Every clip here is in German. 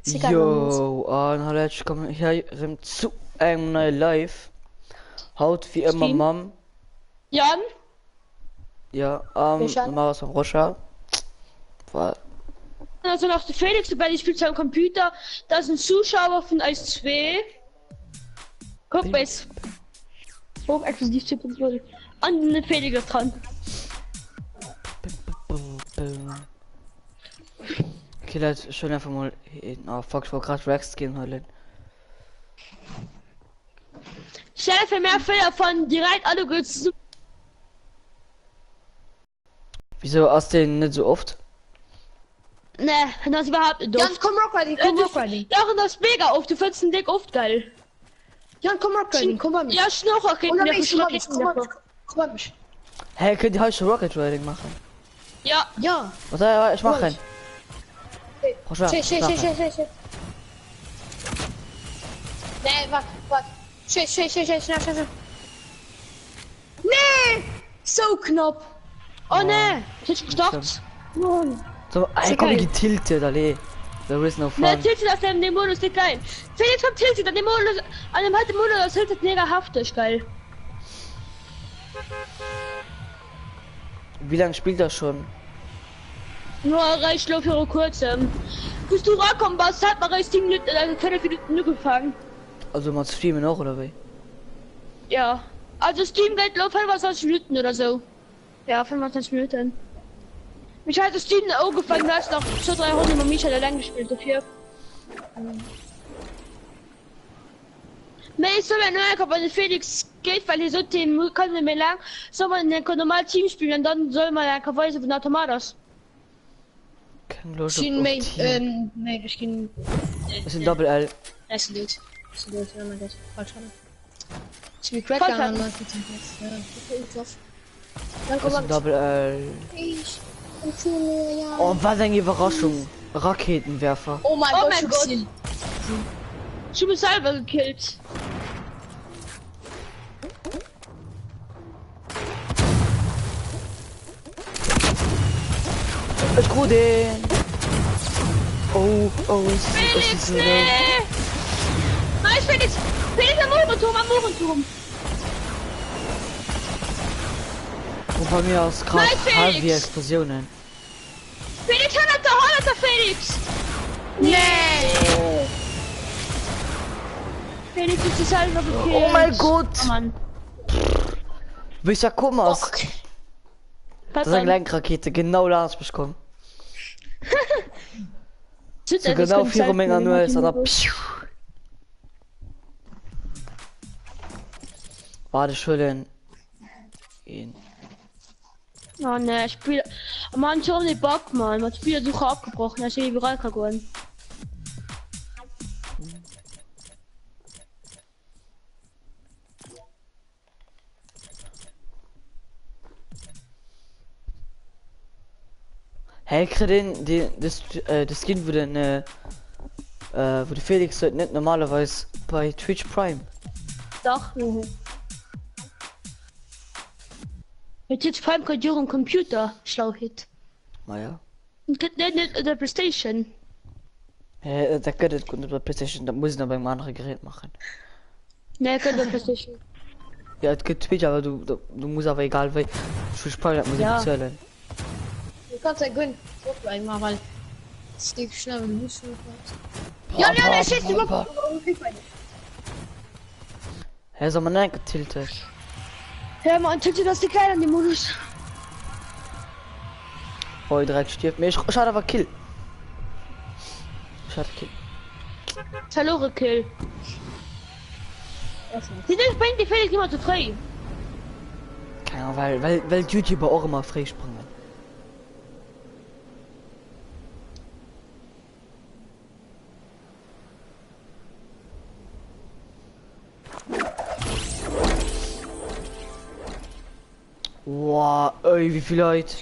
Yo, an hallo, kommen hier zu einem neuen Live. Haut wie immer Steam. Mom. Jan? Ja, Richard? normal aus dem Roscha. War Also noch der Felix, bei ich spiele am Computer. Da sind Zuschauer von Eis 2. Guck mal, jetzt. Hoch exklusiv Chip und so. Und eine Felix dran. okay, Leute, schon einfach mal. Oh fuck, ich wollte gerade Rex gehen holen. Stell für mehr Fehler von direkt alle zu. Wieso aus denen nicht so oft? Ne, das ist überhaupt nicht doof. Jan, komm Rockriding, komm Rockriding. Ja, und das ist mega oft. Du findest den Dick oft geil. Jan, komm Rockriding, komm bei mir. Ja, Schnorrer Oder mich, komm bei mich. Hey, könnt ihr heute schon Rocket Riding machen? Ja. Ja. Warte, ich mach rein. Roscha, Shit. mach rein. Nee, warte. Shit, schnell. Nee! So knapp. Oh ne, ich hätte gedacht. So, ey, komm, ich getiltet, alle. There is no fun. Ne, tiltet aus dem Modus nicht geil. Felix kommt tiltet an dem Modus, an dem alten Modus, das tiltet mega haftig geil. Wie lange spielt das schon? Nur reicht nur für kurz. Bis du rankommen warst, hat man reicht 10 Minuten, also 5 Minuten nur gefangen. Also mal streamen auch, oder wie? Ja. Also Steam geht nur 25 Minuten oder so. Ja, 25 Minuten. Mich hat das Steam auch gefangen, da ist noch so 300 mit Michael allein gespielt dafür. Mais so wenn nur bei den Felix geht, weil die so Team kann nicht mehr lang, soll man ein normal Team spielen und dann soll man ja weise von Automatas. Kein Lust auf Schienen Main, Team. nee, ich ging. Das ist ein Doppel L. Das ist nicht. Oh mein Gott. Falsch. Ich bin Falsch. Crack an, Mann. Ja, dann Das ist ein Doppel L. Ich empfehle ja. Oh, was eine Überraschung. Raketenwerfer. Oh mein Oh Gott, mein Gott. Ich bin selber gekillt. Ich ruhe den. Oh, Felix, so nee! Nice, Felix! Felix am Mohrenturm! Und bei mir aus Nein, krass Felix! halbe Explosionen. Felix, Hollander, Felix! Nee! Felix ist selber gekillt. Oh mein Gott! Oh Mann. Willst ja gucken aus? Okay. Das ist eine Lenkrakete, genau da hast du bekommen. So genau 4 Menge nur ist, oder? Warte, schön. Oh ne, ich spiele. Mann, schon nicht Bock, Mann. Mein Spielersuche abgebrochen, ich bin überall gegangen. Hey, das Skin wurde wurde Felix heute nicht normalerweise bei Twitch Prime. Doch. Mit jetzt vor allem könnt ihr Computer schlau hit. Naja. Und geht nicht der PlayStation. Da könnte es gut über PlayStation, da muss ich noch beim anderen Gerät machen. Ne, könnt der PlayStation. Ja, es gibt Twitch, aber du musst aber egal, weil Twitch Prime muss ich Ja. bezahlen. Du kannst ja gönnen. Einmal, weil. Es geht schnell, wenn du musst. Ja, Ja, schießt du boah. Hä, soll man nicht getiltet? Hör mal, und tiltet das die Kleine an die Modus. Oh, direkt stirbt mir. Schade, aber Kill. Schade, Kill. Verlore Kill. Die sind bringt die Felix immer zu frei. Keine Ahnung, weil YouTuber auch immer frei springen. Wow, ey, wie viele Leute?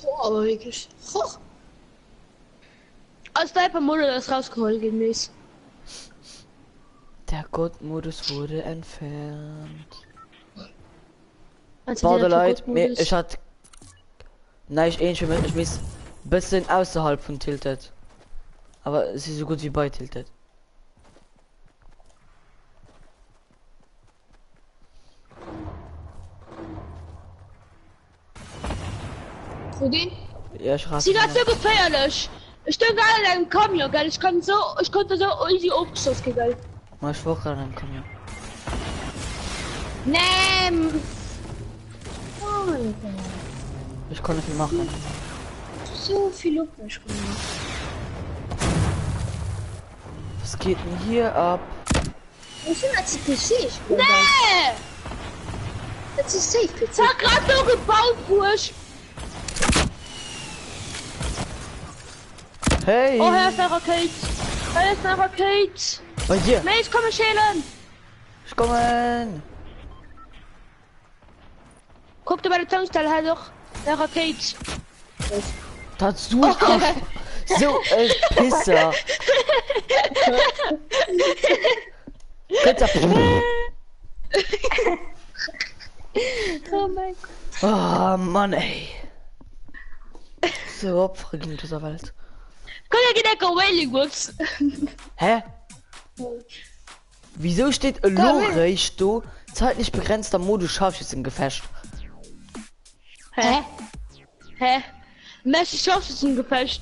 Boah, aber wirklich. Hoch. Aus der Modus ist rausgeholt gemäß. Der Gott-Modus wurde entfernt. Also Warte, der Leute, Gott-Modus. ich hatte. Nein, ich bin bisschen außerhalb von Tilted. Aber sie ist so gut wie beitiltet. Wo den? Ja, ich rate. Sie hat so gefährlich. Ich stehe gerade in einem Kamion, gell? Ich konnte so easy aufgeschossen gehen, gell? Mal ich war gerade am Kamion. Nee. Alter. Ich konnte viel machen. So viel Luft nicht gemacht. Was geht denn hier ab? Wo sind das PC? Nee! Das ist safe PC. Es hat gerade so gebaut, Bursch. Hey! Oh, Herr ist eine Rakete. Herr ist eine Rakete. Bei dir! Nee, ich komme schälen. Ich komme! Guck dir bei der Tankstelle her doch. Der Rakete. Das du ich drauf. So Pisser! Bitte! Oh mein Gott. Oh Mann ey! So Opfer in dieser Welt. Kann ja gedecker Wailing Woods. Hä? Wieso steht Lorich du zeitlich begrenzter Modus Scharfschützengefecht? Hä? Hä? Messi schaffst es im Gefecht.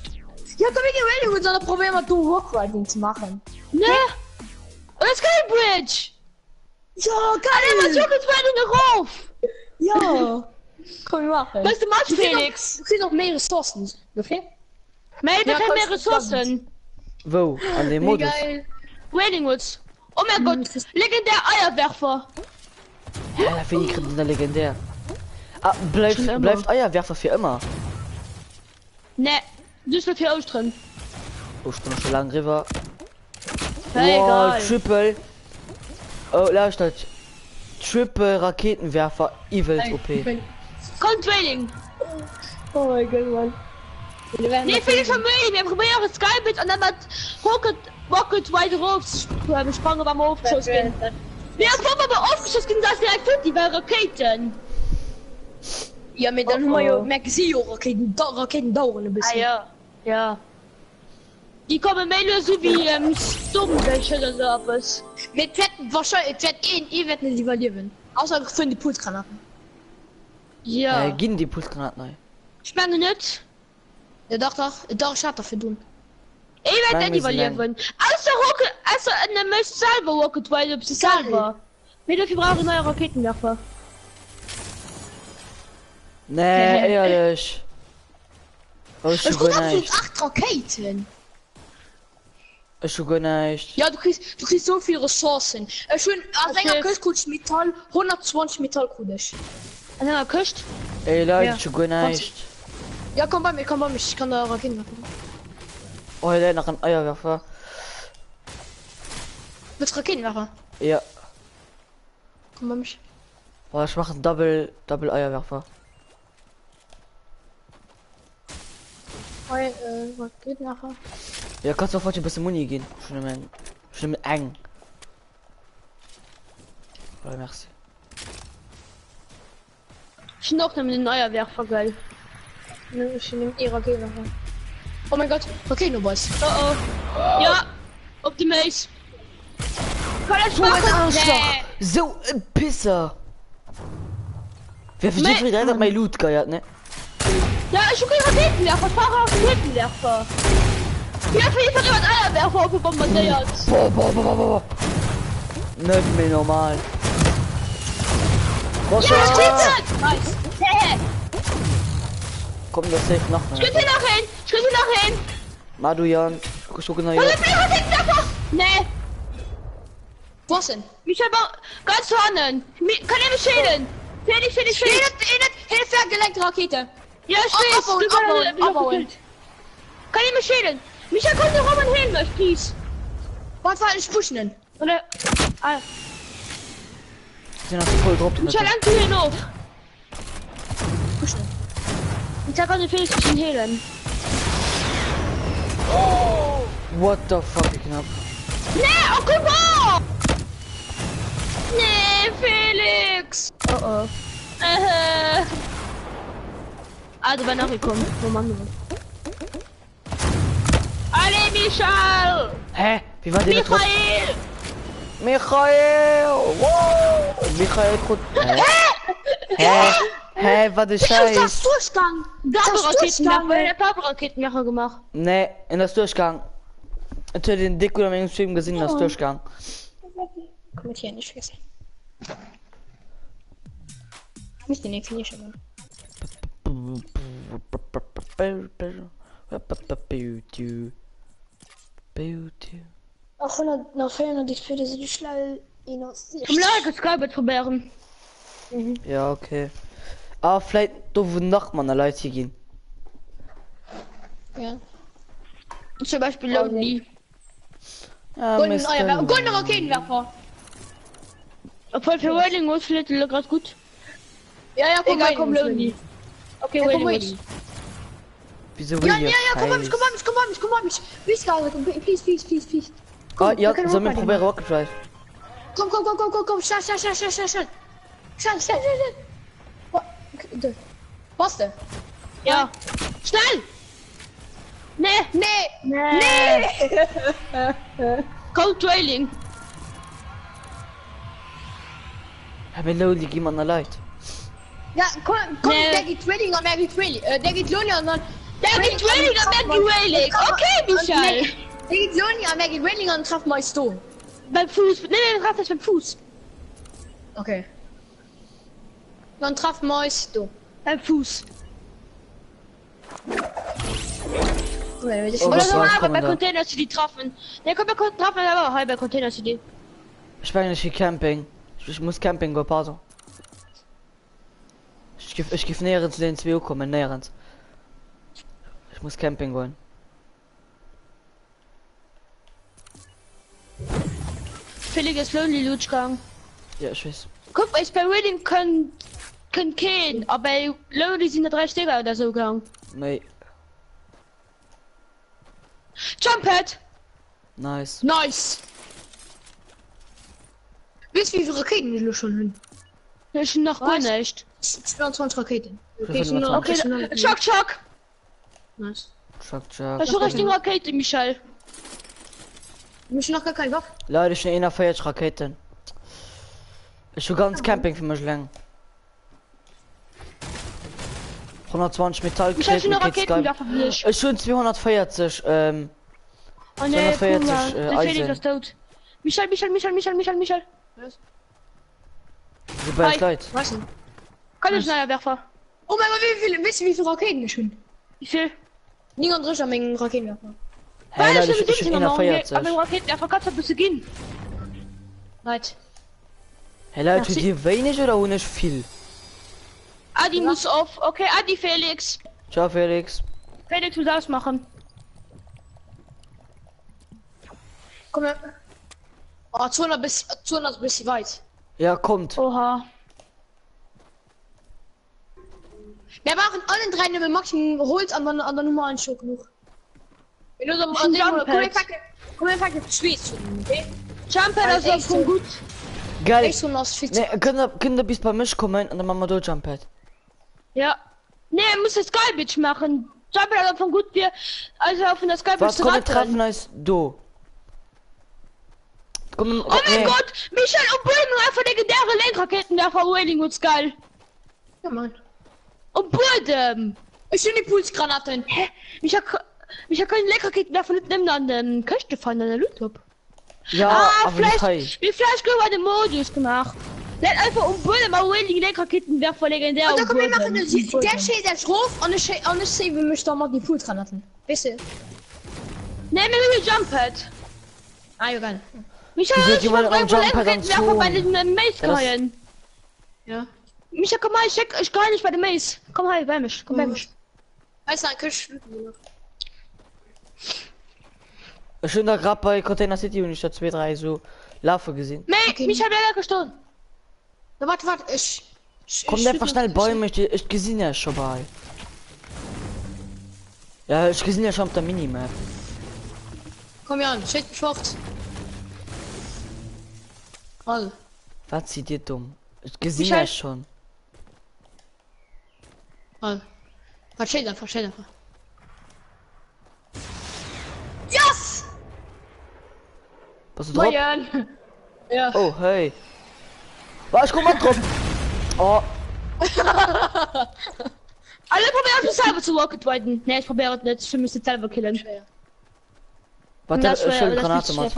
Ja, komm ich gewählt, sondern probieren wir du Rockriding zu machen. Ne? Und das ist kein Bridge. Ja, Alle mal Jockets rauf. Ja. Komm, wir machen. Was du machst, Felix? Du kriegst noch mehr Ressourcen. Okay? Meld Ja, ja, mehr komm, Ressourcen. Wo? An dem Modus? Geil. Wailing Woods. Oh mein Gott. Legendär Eierwerfer. Hä, da finde ich gerade legendär. Ah, bleibt Eierwerfer für immer. Ne. Du bist hier aus drin. Oh, ich bin schon lang River. Ja, egal. Triple. Oh, lauscht das. Triple Raketenwerfer, Evil OP. Kommt Wailing. Oh mein Gott, Mann. Nee, Felix von Wailing. Wir probieren auch das Skybit und dann mit Rocket weiter rauf. Wir sprangen beim Aufschuss gehen. Wir haben vorher beim Aufschuss gehen, dass direkt tut die bei Raketen. Ja, mit dann haben wir ja Magazin-Raketen dauern ein bisschen. Ja. Ja. Die kommen mehr so wie Sturmwäsche oder so etwas. Wir werden wahrscheinlich, ich werde nicht überleben. Außer für die Pulsgranaten. Ja. Gehen die Pulsgranaten rein. Ich meine nicht. Ja, doch, ich hatte dafür tun. Ich werde Nein, nicht wir sind überleben. Außer Rocket, also eine Mensch selber Rocket, weil du sie selber. Wir dafür brauchen neue Raketenwerfer. Nee, ehrlich. Oh, ich Ich schon guck nicht. 8 Raketen. Ich schon nicht. Ja, du kriegst so viele Ressourcen. Schön, als Okay. einer kriegst Metall, 120 Metall kriegst. An einer Küste? Ey Leute, Ja, ich schon nicht. Ja, komm bei mir, ich kann da Raketen machen. Oh, der noch ein Eierwerfer. Willst du Raketen machen? Ja. Komm bei mich. Oh, ich mache einen Double Eierwerfer. Raketen machen. Ja, kannst du auf ein bisschen Muni gehen. Schon eng. Oh, merci. Ich noch einen neuen Werfer, geil. Ich nehme die Raketen machen. Oh mein Gott, Raketen, Boys. Oh oh. Ja. Auf die Maze. Kann ich Oh, ein machen? Arschloch! Nee. So ein Pisser! Wer Me- versteht wieder mein Loot geiert, ne? Ja, ich will Raketenwerfer. Ich fahre auf den Raketenwerfer. Ja, für jeden Fall jemand Eierwerfer aufgebombardiert. Boah. Nicht mehr normal. Was Ja, ja, Raketen! Nice. Hehe. kommt das safe noch Ich mehr. krieg hier noch hin. Ich krieg hier noch hin. Madujan, guck genau Was hier. ist der Raketenwerfer? Nee. Was denn? Mich aber ganz vorne. Kann er mich schälen? Felix. Hilfe, gelenkte Rakete. Ja, ich weiß. Abbauen. Kann ich mich schälen? Micha, komm doch Roman hin, please. Was war ein Spuschen? Oder... Ah, Den hast du voll drauf. Micha, lang du hier noch. Spuschen. Micha, kann ich Felix nicht hehlen. What the fuck, ich knapp. Nee, oh, guck mal! Nee, Felix! Oh. Ah, du bist nachgekommen. Wo machen wir? Alle, mich Michael! Hä? Wie war der drauf? Michael! Michael! Wow! Michael gut. Hä? Hä? Was der Das Scheiß? Durchgang. Raketenwerfer gemacht. Nee, in das Durchgang. Ich hab den Dick oder meinen Stream gesehen, das Durchgang. Kommentieren nicht vergessen. Nicht den nächsten nicht, aber. Auch 100 noch 400 die für diese schnell in uns. Zum Lager Skype probieren. Ja, okay. Aber vielleicht doof nach man Leute gehen. Ja. Zum Beispiel Lonely. Ja, Golden Raketenwerfer. Obwohl für Wailing muss vielleicht gerade gut. Ja, ja, komm, Egal, komm Lonely. Okay, Ja, komm, Wailing. Wieso Ja, komm mal mich. Please, guys, please. Ah, wir ja, können sollen wir Rocket probieren Rocket Drive? Komm, schnell. Was denn? Ja. Schnell! Nee! Kommt Wailing. Ja, wenn Loli jemand leid. Ja, komm, Nee. der geht Wailing und der geht Loni und dann... Der geht Wailing und der geht Wailing. Okay, Michael. Der geht Loni und der geht Wailing und trifft mal du. Beim Fuß. Nee, traf das beim Fuß. Okay. Dann trifft mal du. Beim Fuß. Oh, Oder was so war aber bei da? Container City treffen. Der kommt bei treffen, aber halb bei Container City. Ich bin nicht hier Camping. Ich muss Camping go, pardon. Ich gif näher zu den 2 kommen, näher. Ich muss Camping gehen. Billiges Lonely Lutschgang. Ja, ich weiß. Guck, ich bei Wailing können gehen, aber bei Lonely sind da 3 Stück oder so gegangen. Nee, Jumphead! nice. Nice. Wisst ihr, wie viele Raketen wir schon hin? Das ist noch gar Was? nicht. 22 Raketen. Okay, Okay, Schock! Nice. Chuck. Das ist Richtung Rakete, Michael. Wir müssen noch gar kein Waffe. Leute, ich bin feiert Raketen. Ich will ganz Camping für mich lang. 120 Metall. Michael, schon eine Raketenwerfer für dich. Ich schon 240, Oh ne, guck 240, mal, der Felix Eisen. ist tot. Michael. So bei Hi. Leute. Was denn? Kann ich neuer Werfer? Oh mein Gott, wisst ihr, wie viele Raketen wir schon? Wie viel? Niemand durch an meinen Raketenwerfer. Hey Leute, ich bin aber 41. mit Raketenwerfer kannst du ein bisschen gehen. Right. Hey Leute, Merci. die wenig oder auch nicht viel? Adi muss auf. Okay, Adi, Felix. Ciao Felix. Felix muss ausmachen. Komm her. Oh, 200 bis weit. Ja, kommt. Oha. Wir machen alle 3 Nummer Maximum Holz an der Nummer 1 schon genug. Wenn du so Ein Jump-Pad. komm einfach Schweiz, okay? Jumper, das echt ist schon so. gut. Geil. Echt so nass viel Ne, können bis bei mich kommen und dann machen wir durch Jumppad. Ja. Ne, er muss das Skybitch machen. Jumper, das ist von gut wir. Also auf das Skybitch Was zu kommt rattern. treffen als du? Komm, Oh mein Gott, Michael und Bullen einfach legendäre Lenkraketenwerfer Wailing und geil. Ja, Mann. Und Bullen. Ich bin die Pulsgranaten. Hä? Michael kann Lenkraketenwerfer nicht nehmen an den Köchte von der Lootop. Ja, aber vielleicht, nicht wie vielleicht über den Modus gemacht. Let einfach um Bullen mal Wailing Lenkraketen-Werfer legendär. Und da und können wir Bullen. machen, der steht jetzt drauf und ich sehe, wir müssen doch mal die Pulsgranaten. Weißt du? Ne, wir Jumppad. Ah, ja, geil. Michael, Wie wird ich jemand wollte am Jumppad dann Lenkraketen-Werfer bei zogen? den Maze-Keilen. Ja. Michael, komm mal, ich kann nicht bei den Maze. Komm mal, bei mich, komm bei mich. Weißt du, dann kannst du... Ich bin da gerade bei Container City und ich habe 2, 3 so Larve gesehen. Okay. Michael, wer gestorben? Na, warte, ich Komm einfach schnell Bäume, ich gesehen ja schon bei. Ja, ich gesehen ja schon auf der Minimap. Komm ja an, steht fort. All. Was sieht ihr dumm? Ich gesehen Ich ja halt- schon. All. Steht einfach. Yes! Was ist drauf? Moin. Ja. Oh, hey. Was, ich komm mal drauf. Oh, Alle probieren es selber zu rocket weiten. Ne, ich probiere es nicht. Ich müsste selber killen. warte, schön Granate macht.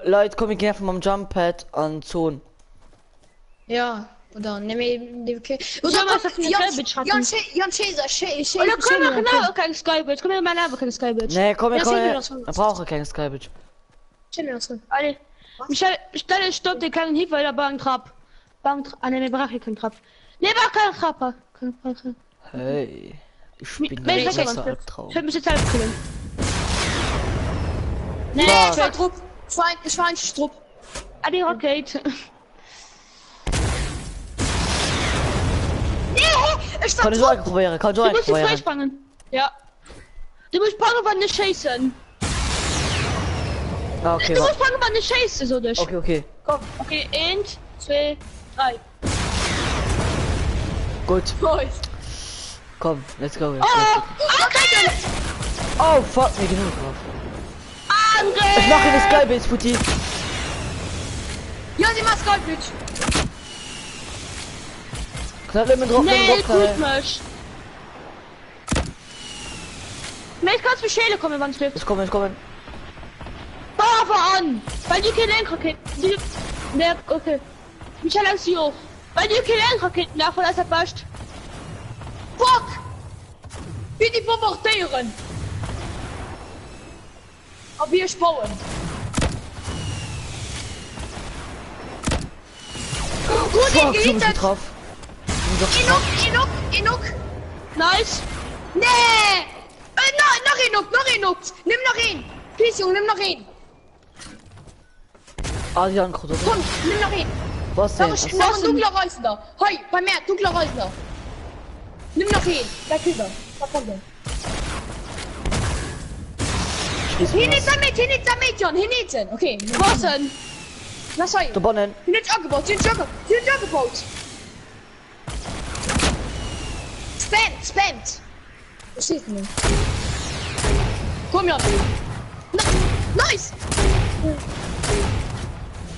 Leute, komm, ich geh von meinem Jump Pad an Zone. Ja. Oder nimm eben die okay. Oder was das für eine Skybridge hatten. Jan Caesar, Oder können wir genau kein Skybridge. Können wir mal einfach kein Skybridge. Nee, komm, Ja, komm, sehen wir wir das schon. brauchen keine Skybridge. Alle. Stelle stopp den kleinen Hieb, weil der Bank Trap. Ne, wir brauchen keinen Trap. Ne, war kein Trapper. Hey, ich bin Welch ein Wecker? großer Albtraum. Ich will mich jetzt selber killen. Nee, Fuck. ich war Trupp. Ich war ein Strupp. Ah, die Rocket. Ich Kann war ich so Trupp. probieren, kann ich so Du musst dich probieren. freispringen. Ja. Du musst springen, wann nicht chasen. Ah, okay, Du musst warte. springen, wann nicht chasen, so dich. Okay. Komm, okay, 1, 2, 3. Gut, Nice. komm, let's go. Okay, Oh, fuck, mir genug drauf. Angriff! Ich mache eine Skybase, Putti. Ja, die macht Goldbridge. Knall immer drauf, Nee, immer drauf. gut, Mensch. Ich kann's für Schäle kommen, wenn es hilft. Ich komme. Bravo an! Weil die keine Lenkraketen. Ne, okay. Michael, lass sie hoch. Weil die keine Lenkraketen davon als er passt. Fuck! Wie die bombardieren. Aber wir spauen. Gut, Fuck, ich so muss ich gehittet. drauf. Inuk. Nice. Nee! Noch Inuk. Nimm noch ihn. Peace, Junge, nimm noch ihn. Adrian, Kroto. Komm, nimm noch ihn. Was denn? Noch ein dunkler Reisender. Hoi, bei mir, dunkler Reisender. Nimm noch ihn. Da kommt er. Da kommt er. Hinit damit, Jon. Hinit. Okay. Was denn? Lass sein. Da bannen. Hinit angebaut. Hinit angebaut. Spammt. Was steht denn? Komm, Jon. Nice.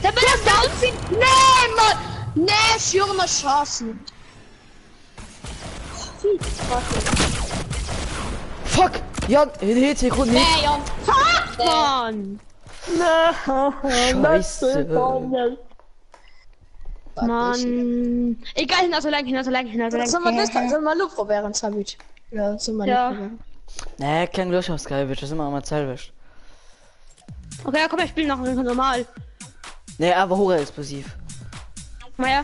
Der bin ich down. Nee, Mann. Nee, schürmer Chancen. Fuck! Jan, in Sekunden nicht. Nee, Jon. Fuck, Mann. Scheiße. Mann. Egal, hinaus lang. Sollen wir mal Luft probieren, Sabit? Ja, sollen wir Ja. Luft probieren. Nee, kein Glück auf Skybridge, das ist immer einmal Zellwisch. Okay, komm, ich spiele noch normal. Nee, aber hoch explosiv. Naja.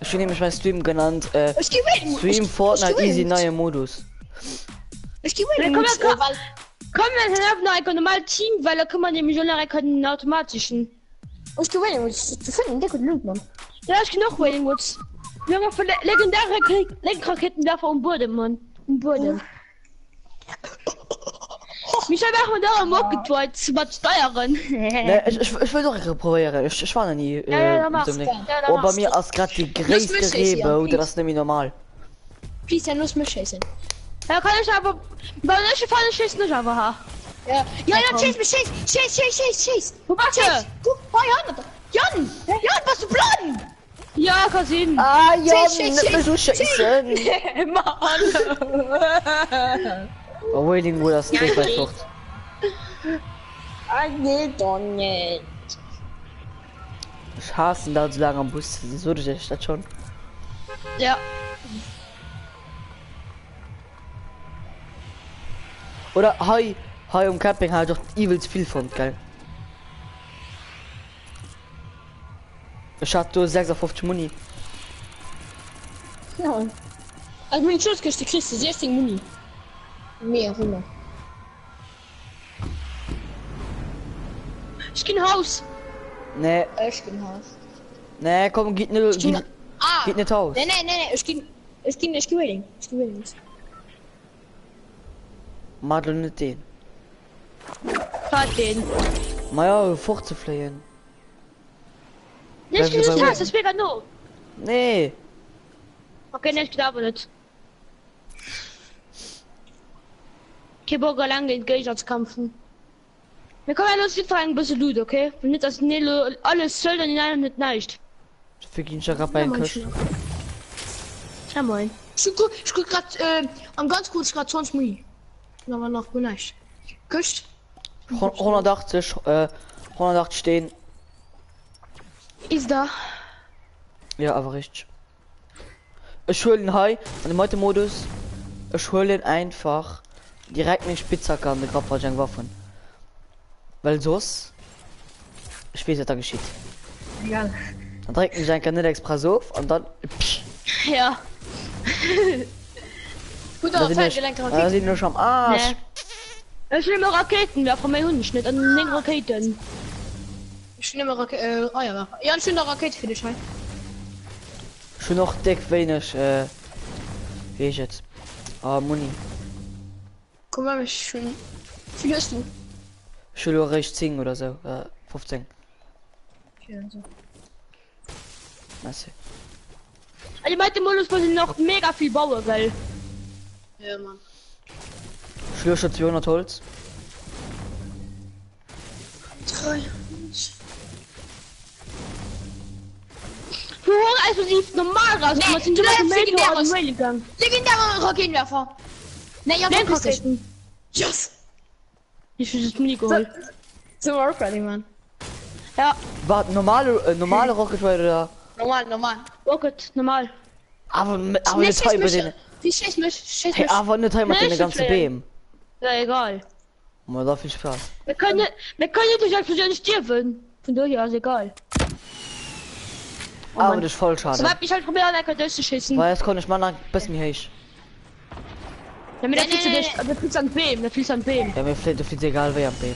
Ich will nämlich mein Stream genannt, Ich geh weg. Stream Fortnite Easy neue Modus. Ich geh weg. Nee, komm, komm, wir haben noch ein normal Team, weil da kann man nämlich schon einen automatischen. Ich geh weg. Du findest dick und Loot, Mann. Ja, ich noch Wailing Woods. Junge, für legendäre Lenkraketen davor um Boden, Mann. Um Boden. Michael, machen wir da am Rocket White mit Steuern. Nee, ich will doch probieren, ich war noch nie, Ja, mach's. mit dem Ding. Ja, Oh, bei mach's. mir ist gerade die größte müsste ich Rebe, ja, oder das ist nämlich normal. Peace, ja, muss mich schießen. Ja, kann ich aber. Bei welcher Fall schießt nicht aber ha. Ja, schieß mich, schieß. Wo warst Schieß. du? Guck, bei Jan, was du blöd? Ja, Cousin. Ah, ja, Schieß. nicht mehr so scheißen. Oh, Wailing, wo das Ding bei Flucht. Nee, doch nicht. Ich hasse da so lange am Bus, so durch die Stadt schon. Ja. Oder, hi um Camping halt doch übelst viel von, geil. Ich hatte 56 Muni. Ja. Also mein Schutzkiste kriegst du 16 Muni. Mehr, 100. Ich geh in Haus. Nee, Ich bin Haus. nee, komm, geht nicht, bin- geht nicht aus. Nee, ich geh Wailing. Madel nicht den. Fahrt den. Maja, fortzufliehen. Nicht Bleib dieses bei Haus, das wäre nur. Nee. Okay, nicht glaube nicht. Kein Bock lange in Gegensatz kämpfen. Wir können ja los fragen, bis du Loot, okay? Und nicht, dass Nelo alles soll, dann in einem nicht. Für ihn schon gerade bei den Kösch. Ja, moin. Ich guck grad, am ganz kurz grad 20 Mui. Aber noch gut nicht. Küsst. 180, 180 stehen. Ist da. Ja, aber richtig. Ich hole den Hai an dem Meute-Modus. Ich hole den einfach direkt mit Spitzhacke an der Grabwagen Waffen. Weil sonst. Ich weiß, was da geschieht. Egal. Dann trägt mich ein Kanal Express auf und dann. Ja. Gut, Da aber sind Feldgelenk wir sind nur schon am Arsch. Nee. Ich will immer Raketen, wer von meinem Hund nicht an den Raketen. Ich nehme Rakete, ja. Ja, eine schöne Rakete für dich, hein? Schon noch dick wenig, wie ich jetzt. Muni. Guck mal, mich schon. Wie viel hast du? Schon nur recht 10 oder so, 15. Ja, so. Merci. Also meinte Modus muss ich noch mega viel bauen, weil. Ja, Mann. Schon 200 Holz. 3. Für explosiv normal raus, Nee, man sind du immer lässt legendäres. gegangen. Legendäre Raketenwerfer. Ne, ja, Den das ist Raketen. Yes! Ich will das Mini geholt. So ready, Mann. Ja, War normale Rocket Ride oder? Normal. Rocket, normal. Aber Nee, nicht Teil mit denen. Wie schießt mich? Hey, aber nicht Teil mit Nee, den ganzen ich BM. Ja, egal. Mal da viel Spaß. Wir können durch Explosion sterben. Von daher ist egal. Aber Mann. das ist voll So schade. hab ich halt probiert, lecker durchzuschießen. Weil jetzt kann ich mal ein bisschen heisch. Damit der Nee, Pizza nee, dich, der Pizza an Beam, der Pizza an Beam. Ja, mir fliegt egal wer am BM.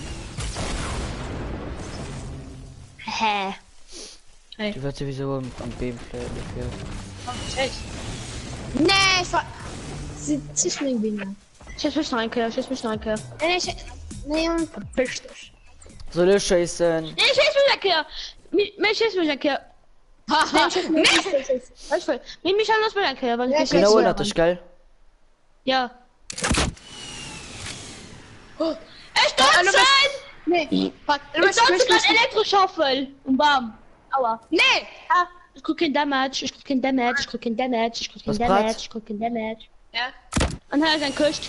Hä? Die wird sowieso am BM fliegen dafür. Nee, ich war. Sie zischt mir irgendwie. Schieß mich noch ein Kerl, schieß mich noch ein Kerl. Nee, verpiss dich. So löschen. Nee, schieß mich ein Kerl! Mir schieß mich ein Kerl. Haha, Weißt du, nimm mich an, lass mich ein Kerl, weil ich Genau, ja. das ist geil. Ja. Oh, Ich tanze! nee, fuck. Ich tanze gerade Elektroschaufel. Und bam. Aua. Nee! Ah, ich guck kein Damage, ich guck kein Damage, ich guck kein Damage, ich guck kein Was Damage, brat's? ich guck kein Damage. Ja. Und er ist ein Küscht.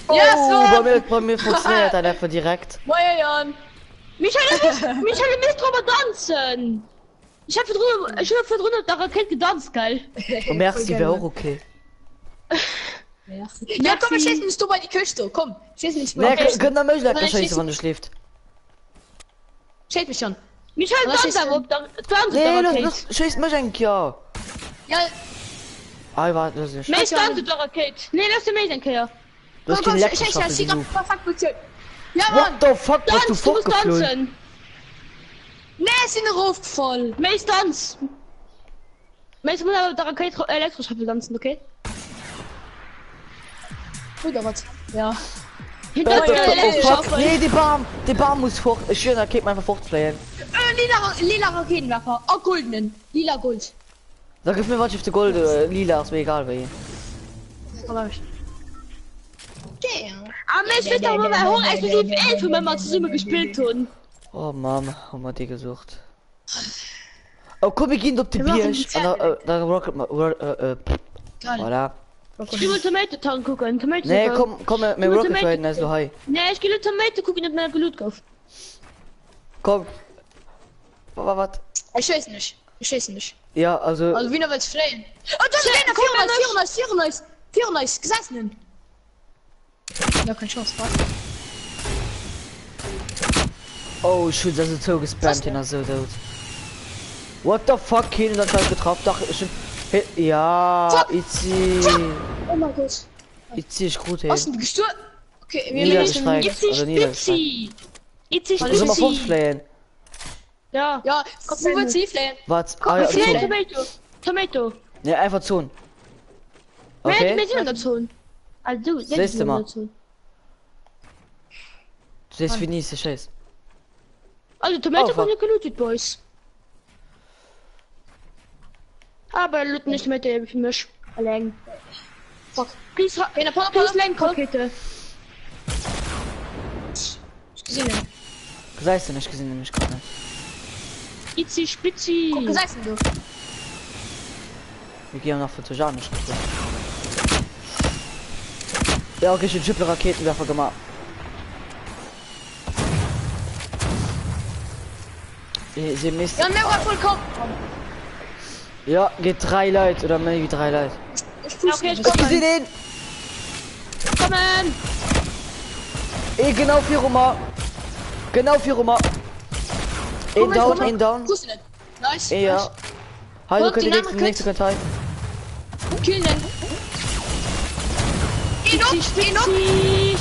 Oh, Ja, so! bei mir funktioniert dann einfach direkt. Moin, Jan! Michael misst drüber tanzen. Ich hab für drunter der Rakete getanzt, geil. Und merkst du, wäre auch okay. Ja, komm, schießen du bei die Küste. Komm, schießen nicht Ne, mehr. können da möglich Nein, scheiße, schießen. wenn du schläft. Schieß mich schon. Michael Was tanzt ist aber, tanzt Nee, der das Rakete. schießt mich ein ja. Ja, Ah, warte, das ist. Mich tanzt der Rakete. Nee, lass dir mich ein Kerl. Das ist komm, kein schieß Elektroschaffel, sie du. perfekt position. Ja, What Mann! the fuck, hast du Tanz, du musst fortgeflogen? tanzen. Nee, ist in den Ruf voll. Mich tanz. Mich muss aber der Rakete Elektroschaufel tanzen, okay? Gut, aber was? Ja. Hinter uns ja, der ja, Oh fuck, Elektroschaufel. nee, die Bahn muss fort. Ich schwöre, da geht man einfach fortfliegen. Lila Raketenwerfer. Oh, goldenen. Lila Gold. Sag mir was auf der Gold, lila, ist mir egal bei ihm. Komm, ich. Damn. Aber mich wird doch mal bei Hoch explosiv 11, wenn wir mal zusammen gespielt haben. Oh Mama, haben wir die gesucht. Oh komm, wir gehen auf die Wir machen Bier. die Zähne. Da Rocket Geil. Voilà. Ich will Tomato tanken gucken, Tomato Nee, tanken. komm, mit will Rocket Tomato- Riden, also hi. Nee, ich gehe Tomato gucken, ob mir Blut kauft. Komm. Was? Ich schieß nicht. Ich schieß nicht. Ja, also. Also, Wiener will's flehen. Oh, das ist Komm, einer. 94. Gesessen. Ja, keine Chance, was? Oh shit, das ist so gespammt in der so tot. What the fuck, Kind, das hat getroffen. Doch, ich. Ja, Fuck. Itzi. Oh mein Gott. Itzi ist gut, ey. Was denn gestorben? Okay, wir Niedergestreckt. Itzi Also niedergestreckt. Spitzi. Itzi Soll ich mal Spitzi. fortfliegen? Ja. Ja, Kommt du rein. willst sie flehen. Was? Komm, Ah, ja, wir sehen Zone. Tomato. Tomato. Ne, einfach Zone. Wir Okay? sind in der Zone. Also du, Siehst du mal. in der Zone. Du siehst wie nie, Scheiß. Also Tomato Oh, kommt nicht gelootet, Boys. Aber loot nicht mit der für mich. Allein. Fuck. Please, Papa, please Lenkrakete. Ich gesehen. Sagst du nicht gesehen, nämlich gerade. Itzi Spitzi. Guck, was sagst du? Wir gehen nach Photogenisch. Ja, okay, ich hab triple Raketenwerfer gemacht. Sie müssen. Ja, mehr war voll kommen. Ja, geht 3 Leute oder mehr wie 3 Leute. Ich Ja, push okay, dich. ich Ich sehe den! Kommen. Genau 4 Roma. Genau 4 Roma. In down. Grüß dich. Nice. Ja. Hallo, Und könnt die ihr Namen nächste Kartei? Killen den. Itzi Spitzi.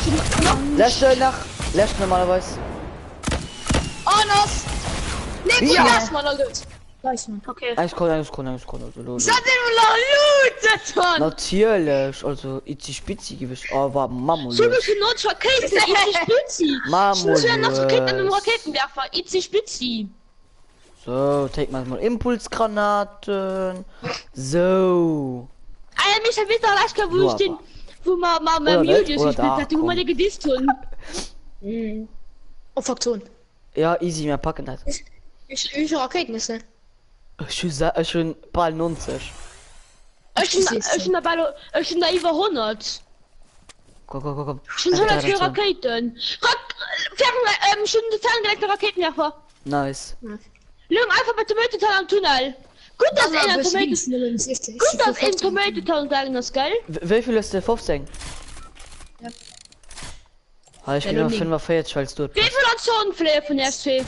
Lässt normalerweise. Anos. Nee, gut, Ja. lass mal, Leute. Nice, man. Okay. 1 Korn, also los. Sag den mal Loot, Mann. Natürlich, also Itzi Spitzi gewiss, aber Mammo. So viel Not Raketen. Itzi Spitzi. Ich muss ja noch Raketen mit dem Mammo. Raketenwerfer. Itzi Spitzi. So, take mal Impulsgranaten. So. Alter, mich hat wieder Laschka, wo Nur ich den, aber. wo man Oder nicht, Videos oder gespielt da, hatte, wo komm. man den gedisst hat. Oh, Faktoren. Ja, easy, mehr packen das. Ich Raketennisse. Schon Ball 90. Ich bin dabei, ich bin da über 100. Komm. Ich bin 100 für Raketen. Schon ferngelegte Raketenwerfer. Nice. Lügen einfach mit dem Tomatental am Tunnel. Gut, dass in Tomatental sagen das, geil? Wie viel ist der 15? Ja. Ah, ich bin Ja, nur noch 45, weil es dort. Wie viel hat Zonenflair von SC?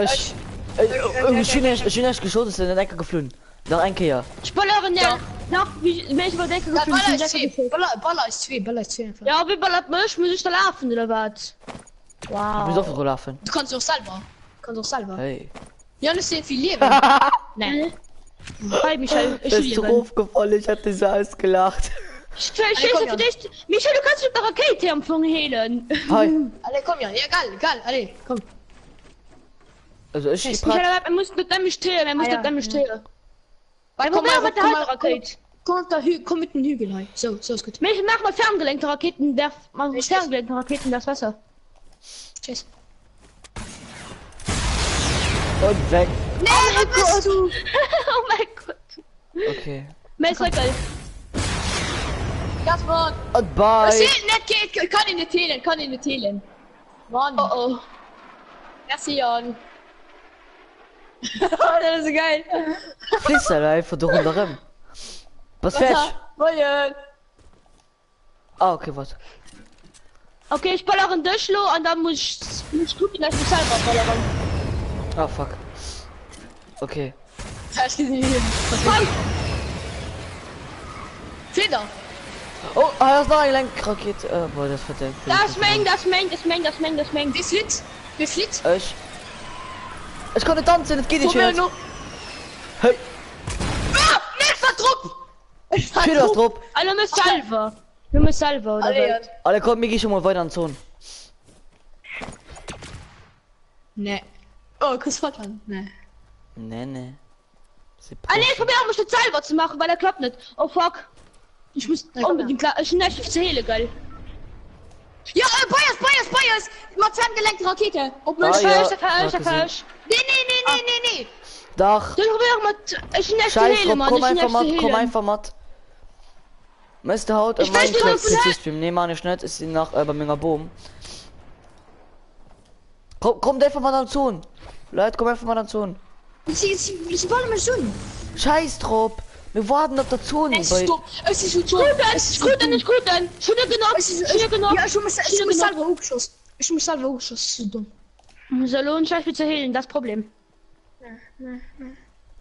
Ich bin nicht geschossen, ist in der Decke geflohen. Nach ein Kehr. Ich ballere nach, wie ich über Decke geflogen bin. Baller ist 2 einfach. Ja, wie ballert mich? Muss ich da laufen oder was? Ich bin Wow. so viel laufen. Du kannst auch selber. Hey. Ja, das ist viel Leben. Nein. Hi, Michael. Ich Das ist so liebe. aufgefallen, ich hatte so ausgelacht. Ich für dich. Michael, du kannst mit der Rakete empfangen helen. Hi. Alle, komm ja. Ja, geil. Alle, komm. Also ich Michael, er muss mit dem stehen. Er muss mit dem stehen. Weil Komm mal mit der Rakete. Komm mit dem Hügel rein. So ist gut. Michael, mach mal ferngelenkte Raketen. Ferngelenkte Raketen, das Wasser. Tschüss. Und weg. Nee, was bist du? Oh mein Gott. Okay. Messer geil. Das war. Und bye. Nicht geht, kann ihn nicht teilen. Mann. Oh. Merci, Jan. Das ist geil. Fließt er einfach durch und darum. Was fährst Moin. Ah, okay, was? Okay, ich ballere einen Durchlo und dann muss ich gucken, dass ich selber ballere. Ah, fuck. Okay. Hast du gesehen? Feder. Oh, da ist noch eine Lenkrakete. Boah, das verdammt. Das Meng. Wie flitzt? Ich kann nicht tanzen, das geht nicht Komm her mehr. noch. Hey, Ah, nächster Trupp. Peter ist drauf. Also wir müssen Salva oder Alle, was? Alle kommen, mir geh schon mal weiter an den Zone. Ne. Oh, Kuss Vaterland. Ne. Nee. Sie Ah ne, ich probiere mich mit Salva zu machen, weil er klappt nicht. Oh fuck. Ich muss Ja, komm unbedingt klar. Ich nicht auf Zähle, geil. Ja, Bias. Mal ferngelenkte Rakete. Ob Ah, man ja. Falsch. Nee. Doch. Dann probier mit. Ich nicht Scheiß Zähle, drauf, Mann. komm Ich einfach mal, nicht komm Zähle. einfach mal. Meister Haut, Ich weiß nicht, Minecraft ob du PC Stream. Nee, man, ich nicht, ist sie nach bei mir Boom. Kommt einfach mal an den Zone. Leute, komm einfach mal an den Zone. Sie wollen mich schon. Scheiß drauf. Wir warten auf der Zone. Es ist dumm. Es ist so Gut, dann. Schon genug. Ja, ich muss selber hochgeschossen. Das ist so dumm. So lohnt sich zu heilen, das Problem.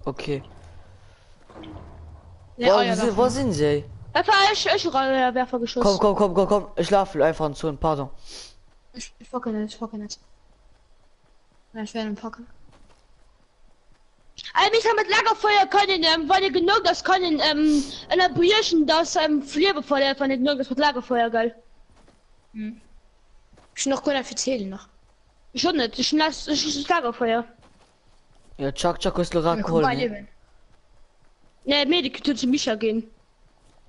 Okay. Ja, Wo sind sie? Ich Werfer geschossen. Komm. Ich laufe einfach an den Zone, pardon. Ich fucke nicht. Ja, ich werde ihn packen. Ich habe mit Lagerfeuer können, weil ich genug das können, in der Brüchen das Flierbefeuer von den genug das mit Lagerfeuer, geil. Ich noch gut für zählen noch. Schon nicht, ich lasse Lagerfeuer. Ja, Chuck ist Lorak Guck mal, holen. Leben. Ne, Medikit tun zu Micha gehen.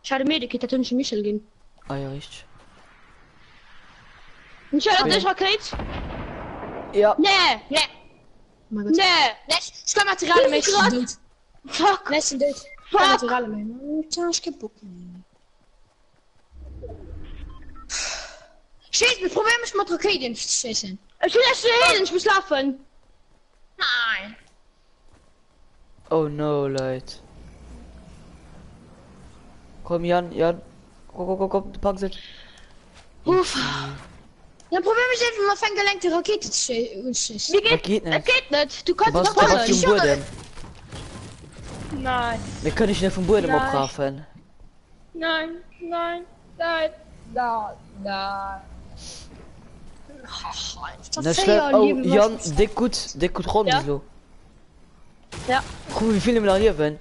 Schade Medikit, der tun zu Michel gehen. Ah ja, richtig. Ich hatte nicht Raket. Ja. Nee, Oh mein Gott. nee. Ich kann Materialien mehr. Grad. Ich Fuck. bin durch. Ich kann Materialien mehr. Ich geb Bock. Schieß, wir probieren mich mit Raketen zu schießen. Ich will erst hin, ich muss laufen. Nein. Oh no, Leute. Komm, Jan. Komm, du packst es. Uff. Dann probieren wir einfach mal auf eine gelenkte Rakete zu schießen. Wie Das geht nicht. Das geht nicht. Du Du kannst warst noch du was. warst im Boden. Nein. Wir können nicht vom Boden Nein. abgrafen. Nein. Na schlimm. Oh, Jan, dick gut rund Ja. so. Ja. Guck mal, wie viele wir hier werden.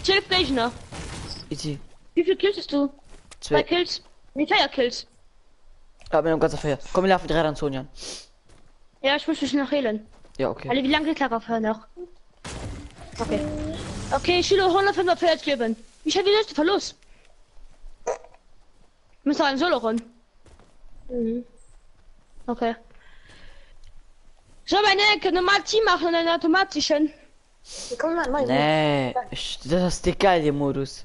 12 Gegner. Easy. Wie viel Kills hast du? 2 2. Kills. Nee, 4 Kills. Ja, wir haben ganz fair. Komm, wir laufen 3 an Sonja. Ja, ich muss mich noch heilen. Ja, okay. Alle, wie lange geht Lagerfeuer noch? Okay. Okay, ich will 145 geben. Ich habe die letzte Verlust. Müssen wir einen Solo ran. Okay. Soll meine Ecke normal Team machen, einen automatischen? Wir kommen mal Nee, das ist der geile Modus.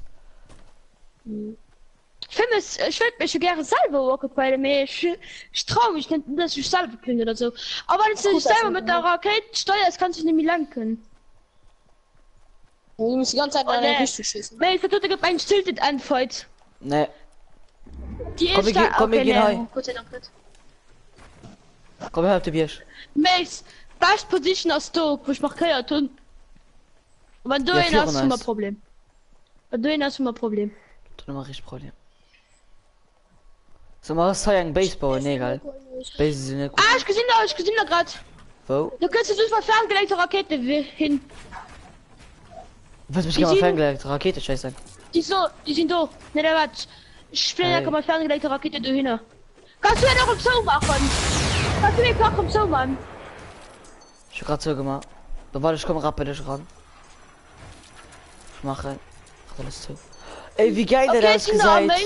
Ich würde mich gerne selber occupieren, aber ich traue mich nicht, dass ich selber bin oder so. Aber wenn du dich selber mit der Rakete steuerst, kannst du nicht mehr lenken. Du musst die ganze Zeit Oh, an nee. den Richtung schießen. Nee, ich vertue, gibt einen Stilted Endfight. Nee. Die Komm, ist wir gehen- komm, wir gehen nee, rein. Gott sei Dank nicht. Komm her, Tobias. Mace, best Position als du, wo ich mach Keier tun. Wenn du Ja, ihn hast, führen hast du mal heißt. Problem. Wenn du ihn hast, hast du mal Problem. Dann mach ich Problem. So, mal was ein Baseball, nee, egal. Baseball sind nicht gut. Ah, ich gesehen da grad. Wo? Du kannst jetzt mal ferngelenkte Rakete hin. Was mich Die gerne mal sieben- ferngelegt? Rakete, scheiße. Die sind da. Ne, der wat. Ich spiele Hey. da mal ferngelenkte Rakete da hin. Kannst du ja noch im Zoo machen? Kannst du den Tag im Zoo machen? Ich hab grad so gemacht. Da warte, ich komm rapid ran. Ich mache alles zu. Ey, wie geil der Okay, das sind da gesagt.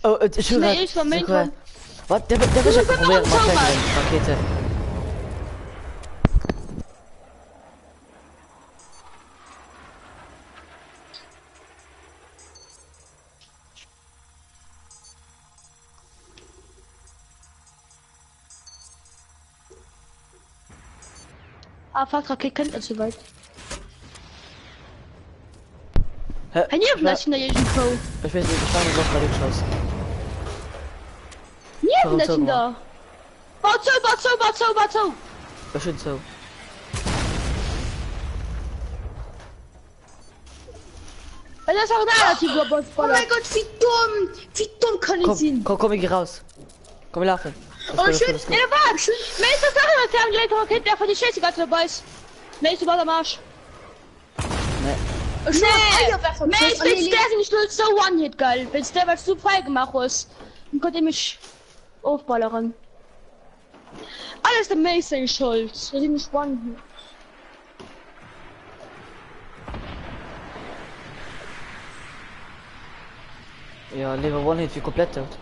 Arme. Oh, ich höre. Nee, ich war Main dran. Was? Der will schon bist probieren, am mal Zaubern. ferngelegt, Rakete. Ah, fuck, Rakete kennt er so weit. Hä? Ein Jeden Ich ist in der Jeden Pro. weiß nicht, ich war nicht bei dem Schuss. Jeden ist Zo, in da. Bau zu. Das ist so. Das ist auch ein relativ guter Oh Bossballer. mein Gott, wie dumm kann ich sein? Komm, ich geh raus. Komm, wir laufen. Oh, schön. Nee, warte. Mir ist das auch immer ferngelenkte Rakete, der von die Scheiße gerade dabei ist. Mir ist über der Marsch. Nee. Nee, Mace, wenn der nicht nur so One-Hit, geil. Wenn der was zu frei gemacht ist, dann konnte ich mich aufballern. Alles der Mace sein Schuld. Das ist nicht One-Hit. Ja, lieber One-Hit wie komplett tot.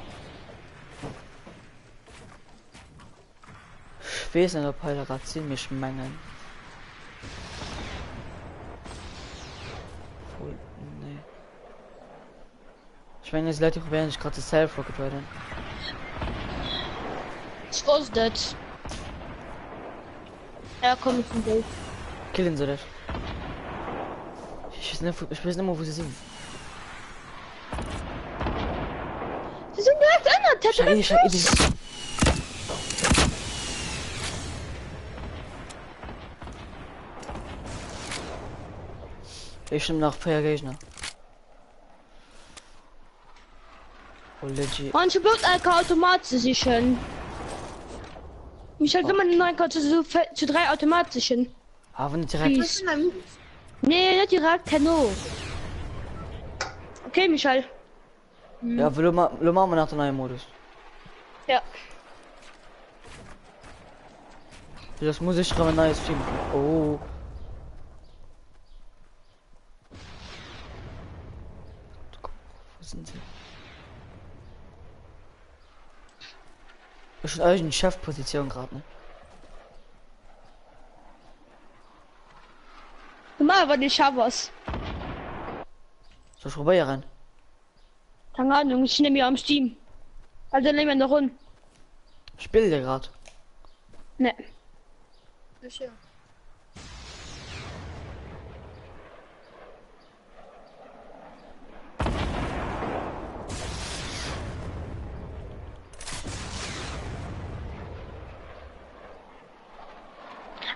Ich weiß nicht, ob Heiler gerade ziemlich mengen. Nee. Ich meine, jetzt Leute probieren sich gerade das Self-Rocket weiter. Ich weiß das. Ja, komm, ich bin durch. Killen sie das. Ich weiß nicht mehr, wo sie sind. Sie sind direkt an der Tätte. Scheiße. Ich nehme nach Feuer Gegner. Oh, legit. Manche Blut-Alka automatisch sichern. Michael, wenn man den neuen Karte zu 3 automatischen. Aber nicht direkt. Peace. Nee, nicht direkt, Tenno. Okay, Michael. Ja, wir machen wir nach dem neuen Modus. Ja. Das muss ich schon ein neues Team. Oh. Wo sind sie? Schon euch in Chefposition gerade, ne? Normal, aber ich hab was. Soll ich probieren? Keine Ahnung, ich nehme ja am Steam. Also nehmen wir noch run. Spiel der gerade. Ne. Sicher.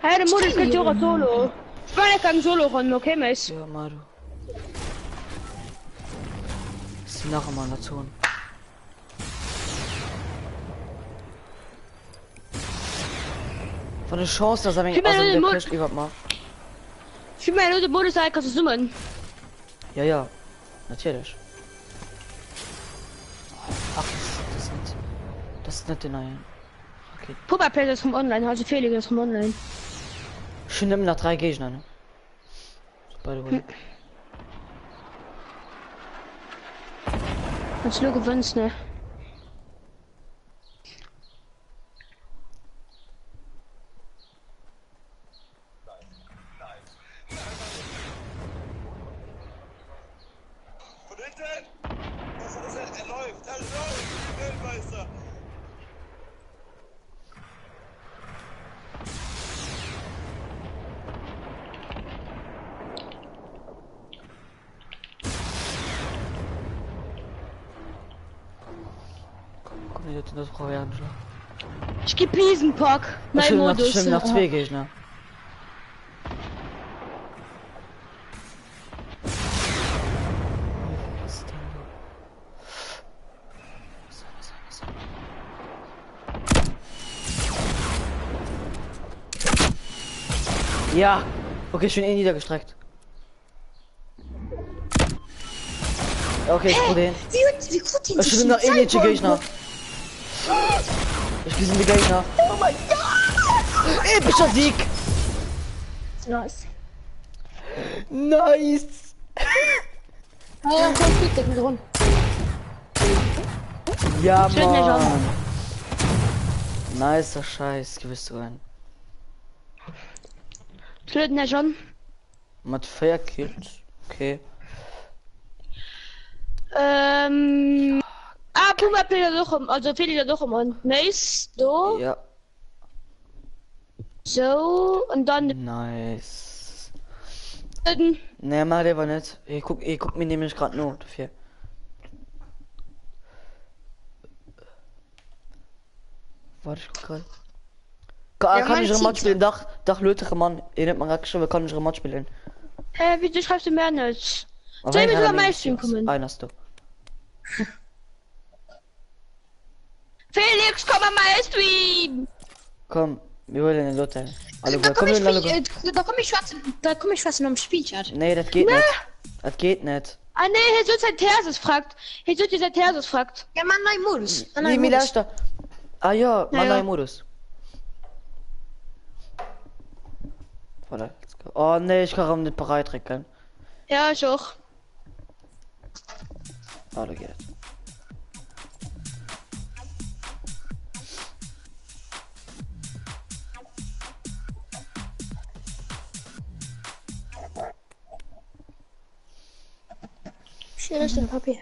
Hey, der Modus geht ja auch solo. Ich meine, ich kann solo ran, okay, Mess? Ja, Maru. Ist noch einmal in der Zone. Von der Chance, dass er mich Gib mir den Mund. überhaupt macht. Ich meine, nur der Modus sei, kannst du summen. Ja, ja. Natürlich. Ach, das ist nicht. Das ist nicht der neue. Okay. Pupperplay ist vom Online, also Felix ist vom Online. Schon nimm nach 3 Gegner, ne? By the way. Hast du nur gewünscht, ne? Von hinten! Er läuft! Weltmeister! Komm nicht, das brauche ich ja nicht. Ich geb Riesenpack. Mein Schön Modus. nach 2 Gegner. Was ist denn da? Ja! Okay, schön niedergestreckt. Okay, ich probiere den. Wie gut die Ich bin noch ähnliche Gegner. Ich bin die Gegner. Oh mein Gott! Epischer Sieg! Nice. Nice! Ja, komm, bitte, mit run. Ja, Ich will nicht Mann. Nicer Scheiß, gewiss du ein. Flöten, Herr John. Mit 4 Kills. Okay. Pupperplay doch um, also Felix doch um. Nice, so. Ja, So, und dann nice. Flöten. Ne, mal der war nicht. Ich guck mir nämlich gerade nur dafür. Warte, ich guck grad. Kann mein ich Remote Ziel- spielen? Dach lötige Mann. Ihr nimmt mal gerade geschrieben, kann ich Remote spielen. Wieso schreibst du mehr nicht? Aber Soll ich einer sogar nehmt mein sich Stream was. kommen? Einen hast du. Felix, komm an meinen Stream! Komm, wir wollen den Hotel. Alle Da gut. komm Komm, ich, wir alle gut. da komm ich fast noch im Spielchat. Nee, das geht nicht. Das geht nicht. Ah ne, hier soll sein Tersus fragt. Hier soll sein Tersus fragt. Ja, man, nein, Modus. Nee, mir lasst da. Ah ja, mein ja. neuer Modus. Warte, let's go. Oh nee, ich kann nicht bereit recken. Ja, ich auch. Oh, da geht. Hier ist ein Papier.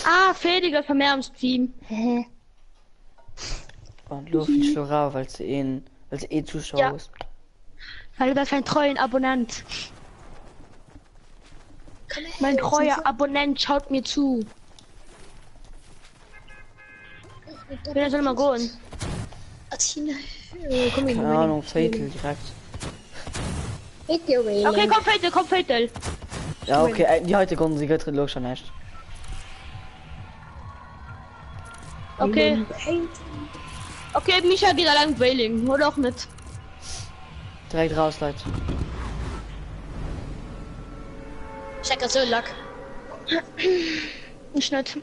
Ah, Felix ist von mir am Stream. Und Luffy Schlora, weil sie eh Zuschauer Ja. ist. Weil du das ein treuen Abonnent. Mein treuer Abonnent schaut mir zu. Wer soll mal gehen? Athene. Komm ich Keine Ahnung, Fatal direkt. Okay, komm Fatal. Ja, okay, die heute konnten sie getrennt los schon echt. Okay. Okay, Micha geht allein Wailing, oder auch nicht? Direkt raus, Leute. Check so Lack. Ich nicht.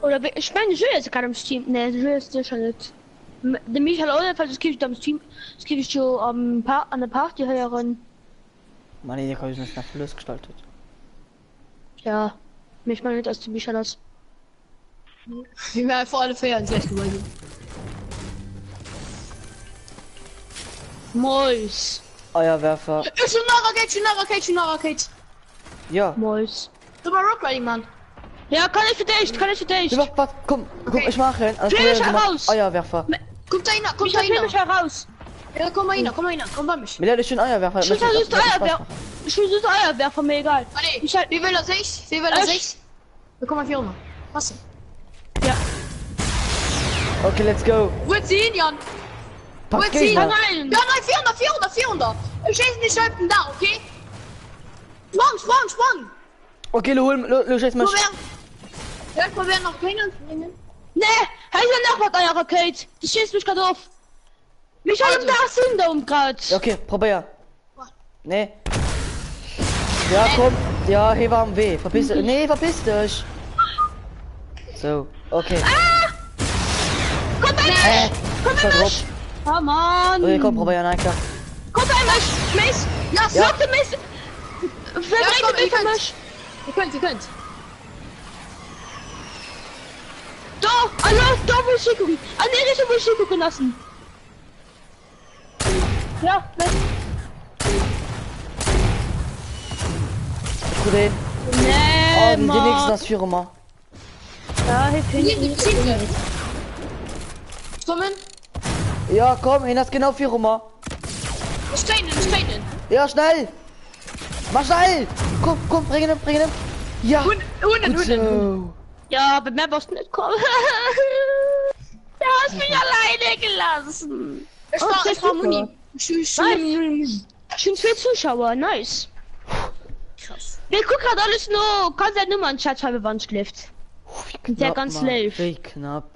Oder ich meine, ich will jetzt gerade im Stream. Ne, ich will jetzt schon nicht. Der Michael oder falls das kriege ich am Stream, das kriege ich schon an der Party hören. Meine Idee kann ich nicht nach Verlust gestaltet. Ja. Mich mal nicht aus dem Michel aus. Wir werden vor alle Feiern gleich geworden. Mäus. Eierwerfer. Ist schon eine Rakete. Ja. Mäus. Du mal Rockriding, Mann. Ja, kann ich für dich, Was? Komm, ich mache ihn. Also, Flieg mich probieren wir heraus. mal Eierwerfer. Kommt da hin, Michel, find mich heraus. Ja, komm mal hin, komm bei mich. Mit der schönen Eierwerfer. Ich will das Eierwerfer. Ich will das Eierwerfer, mir egal. Allee, Michel, wie will das ich? Wie will das Echt? ich? Wir kommen auf Junge. Was? ja. Okay, let's go. Wo ist sie hin, Jan? Pack Wo ist sie? Gegner. Nein. Ja, nein, 400. Ich schieße nicht halten da, okay? Sprung. Okay, los jetzt mal. Probieren. Ja, ich probiere noch keinen. Nee, hey, ich noch was, euer Rakete. Die schießt mich gerade auf. Michel, Also. da sind da grad. Okay, probier. Nee. Ja, komm. Ja, hier war am Weh. Verpiss dich. Nee, verpiss dich. So, okay. Komm bei mich. Komm Ich war bei drauf. mich. Oh Mann. Okay, komm, probier Nike. Komm bei mich. Mich. Ja, Ja. Lock mich. komm, Verbreite ihr mich für könnt. mich. Ihr könnt. Da, hallo, da will ich gucken. An der Richtung will ich gucken lassen. Ja, weg. Gut hin. Nee, Oh, die Mann. nächsten das Firma. Ja, hilf Hier, die Geschichte. Kommen. Ja, komm, hin das genau Firma. Steinen. Ja, schnell. Mach schnell. Komm, bring ihn. Ja. Gut so. Ja, bei mir warst du nicht kommen. Du hast mich alleine gelassen. Ich Oh, war super. Muni. Ich bin zwei Zuschauer, nice. Krass. Wir gucken gerade alles nur, kannst ja nur mal einen Chat schreiben, wann schläft. Der ganz Mann. live. Wie knapp.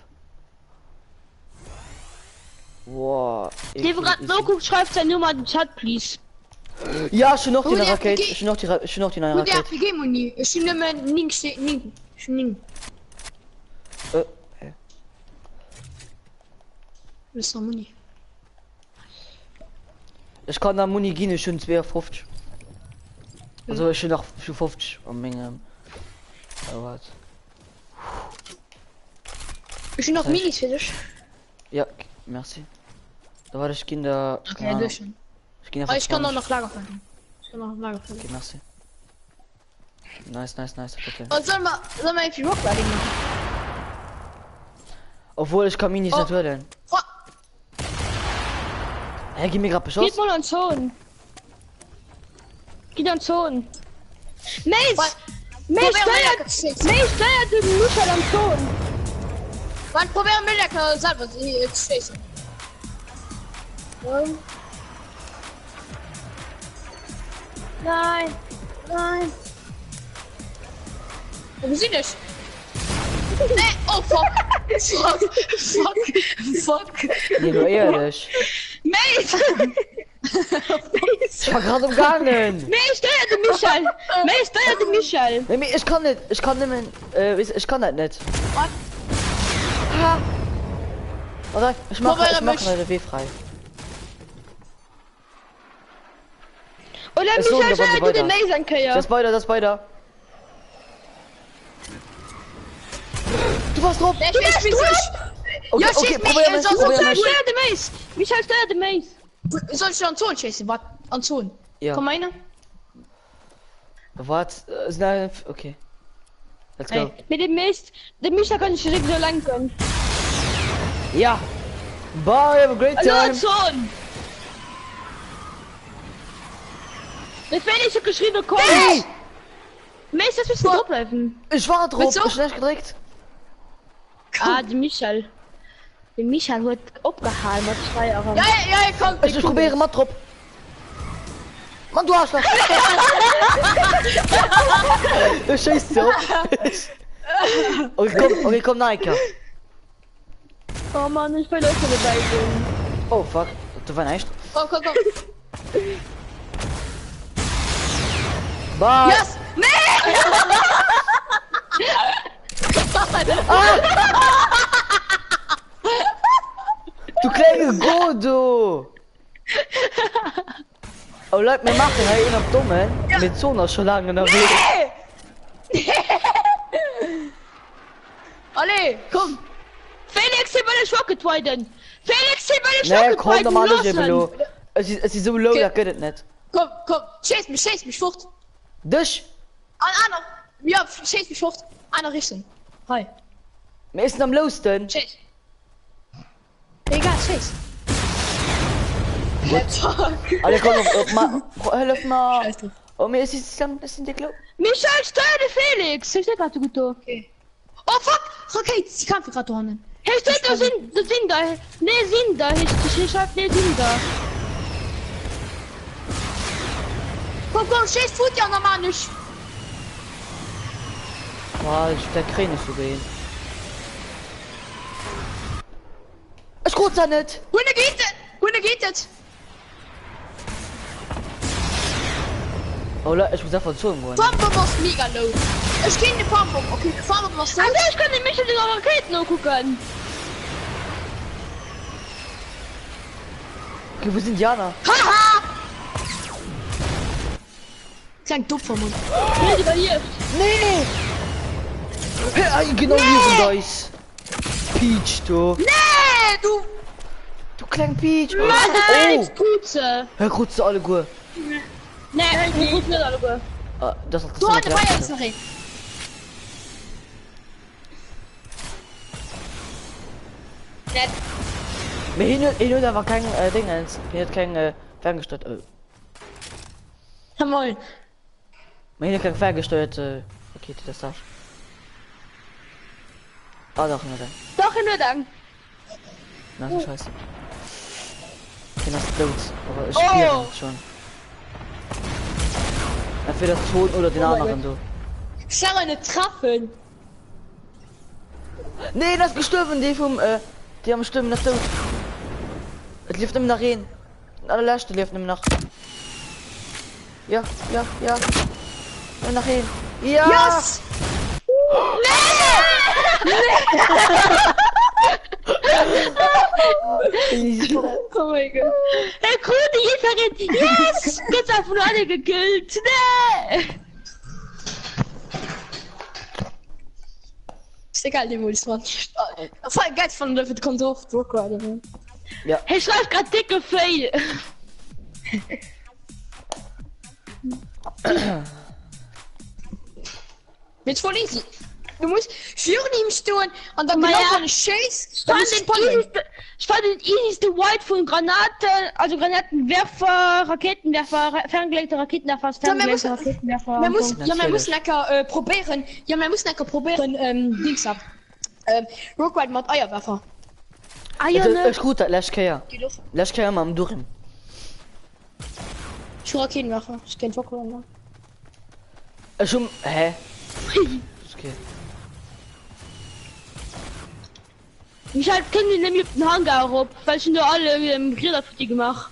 Wow. Der gerade so guckt, schreibt ja nur mal den Chat, please. Ja, schon noch die Oh, die Rakete. RPG. Schon noch die neue Und der Rakete. RPG Muni. Ich nehme Ning. Das ist noch Muni. Ich kann da Muni gehen, schon 52. Also ich bin noch 50 am Menge. Was? Ich bin noch Minis für dich. Ja, merci. Da war ich Kinder. Okay, durch. Ich ging Aber ich kann auch noch. noch Lagerfeuer. Okay, merci. Nice, bitte. Und sollen wir irgendwie Rockriding machen? Obwohl ich kann mich nicht Oh. hören. Oh, Hey, gib mir gerade Geht Beschuss. mal an Zone. Geht an Zone. Was? Mace Probier steuert mal, den Michel am Zone. Wann probieren wir lecker selber zu schießen? Nein. Wo sind ich? Nee, oh fuck. Fuck. Nee, nur ehrlich. Mace! Ich war gerade umgangen. Mace steuert den Michel. Mace steuert den Michel. Nee, ich kann nicht. Ich kann das nicht. Was? Warte, ich mache Probier mich. meine W frei. Und dann Es lohnt, Michel aber so steuert den weiter. Mace an Kaya. Das weiter. Du warst drauf. Der schießt mich nicht. Okay, Ja, okay, schieß mich, probier mich, sonst- probier Michel mich. steuert den Mace. Michel steuert den Mace. Soll ich an Zone schießen? Was? An Zone. Ja. Komm einer. Warte, okay. Let's go. Hey, mit dem Mace, den Michel kann ich direkt so lang können. Ja. Bye, have a great Hallo, time. Zone. Der Felix hat geschrieben, komm. Hey! Mace, das müssen wir draufbleiben. Ich war drauf, Willst du? ich nicht gedrückt. Ah, der Michel. Der Michel wird abgehalten mit 2 Jahren. Ja, komm. Ich probiere mal drauf. Mann, du Arschloch. Du scheißt so. Okay, komm, Nike. Oh Mann, ich will Leute dabei sein. Oh, fuck. Du war nicht. Komm. Bye. Yes! Nee! Du kleine Godo. Oh Leute, wir machen hier einen auf Dummen. Mit so noch schon lange noch nicht. Alle, komm. Felix, hier will ich Rocket Widen. Felix, hier will ich Nee, Rocket komm, Widen. normal nicht, Velo. Es ist so low, da geht es nicht. Komm, chase mich fort. Dich? Einer. Ja, chase mich fort. Einer Richtung. Hi. Wir sind am losten. Chase. Egal, chase. Alle kommen hilf mal. Scheiße. Oh, mir ist es sind die Klo. Michael, steuer den Felix. Ich seh gerade gut. Okay. Oh fuck! Okay, die Kampf gerade drinnen. Hey, da sind da. Ne, sind da. Ich schaff ne, sind da. Komm, chase Foot ja normal nicht. Boah, der krieg nicht so gehen. Ich kurz da nicht. Hunde geht es? Oh Leute, ich muss einfach zu irgendwo. Pumper was mega low. Ich kenne die Pumper. Okay, Pumper was Also, ich kann den Michael den Raketen noch gucken. Okay, wo sind Jana? Haha! Klein Dupfer, Mann. Nee, die war hier. Nee! Hey, genau hier sind Eis. Peach, du. Nee, du! Du kleiner Peach. Mann, Felix, Kutze. Hör kurz alle gut. Nee, die Kutze nicht alle gut. Das Du ist hast eine Feier ist noch hin. Nett. Wir hin aber kein Ding eins. Hier hat kein ferngesteuert. Jawohl. Wir hin kein ferngesteuert Rakete, das darf. Ah, doch, nicht. Doch, in der Dank. Na, so scheiße. Ich bin das tot, aber ich spiele schon. Entweder das Ton oder den anderen, du. Schau eine Traffen. Nee, das ist gestorben, die vom, die haben Stimmen, das tot. Es lief ihm nach rein. Allerletzte lief ihm nach. Ja. Nach rein. Ja! Yes! Oh mein Gott. Hey, Krone, hier verrät. Yes! Jetzt hat von alle gekillt. Nee! Ist egal, die Modus war. Voll geil von der kommt so oft Rock Rider. Ja. Hey, schreib grad dicke Fail. Mit voll easy. Du musst für ihm stehen und dann Aber genau ja, von Chase. Ich fand den easyste White von Granaten, also Granatenwerfer, Raketenwerfer, ferngelegte Raketenwerfer, ferngelegte Raketenwerfer. Man muss, Natürlich. ja, man muss lecker probieren. Ja, man muss lecker probieren, Dings ab. Rock Rider mit Eierwerfer. Ah ja, ne? Ist gut, lass kehren. Geh doch. Lass kehren mal am Durchim. Ich Raketenwerfer. Ich kenn Rock Rider. Schon, hä? Okay. Ich halt kenne den nämlich den Hangar ab, weil ich nur alle im Grill für die gemacht.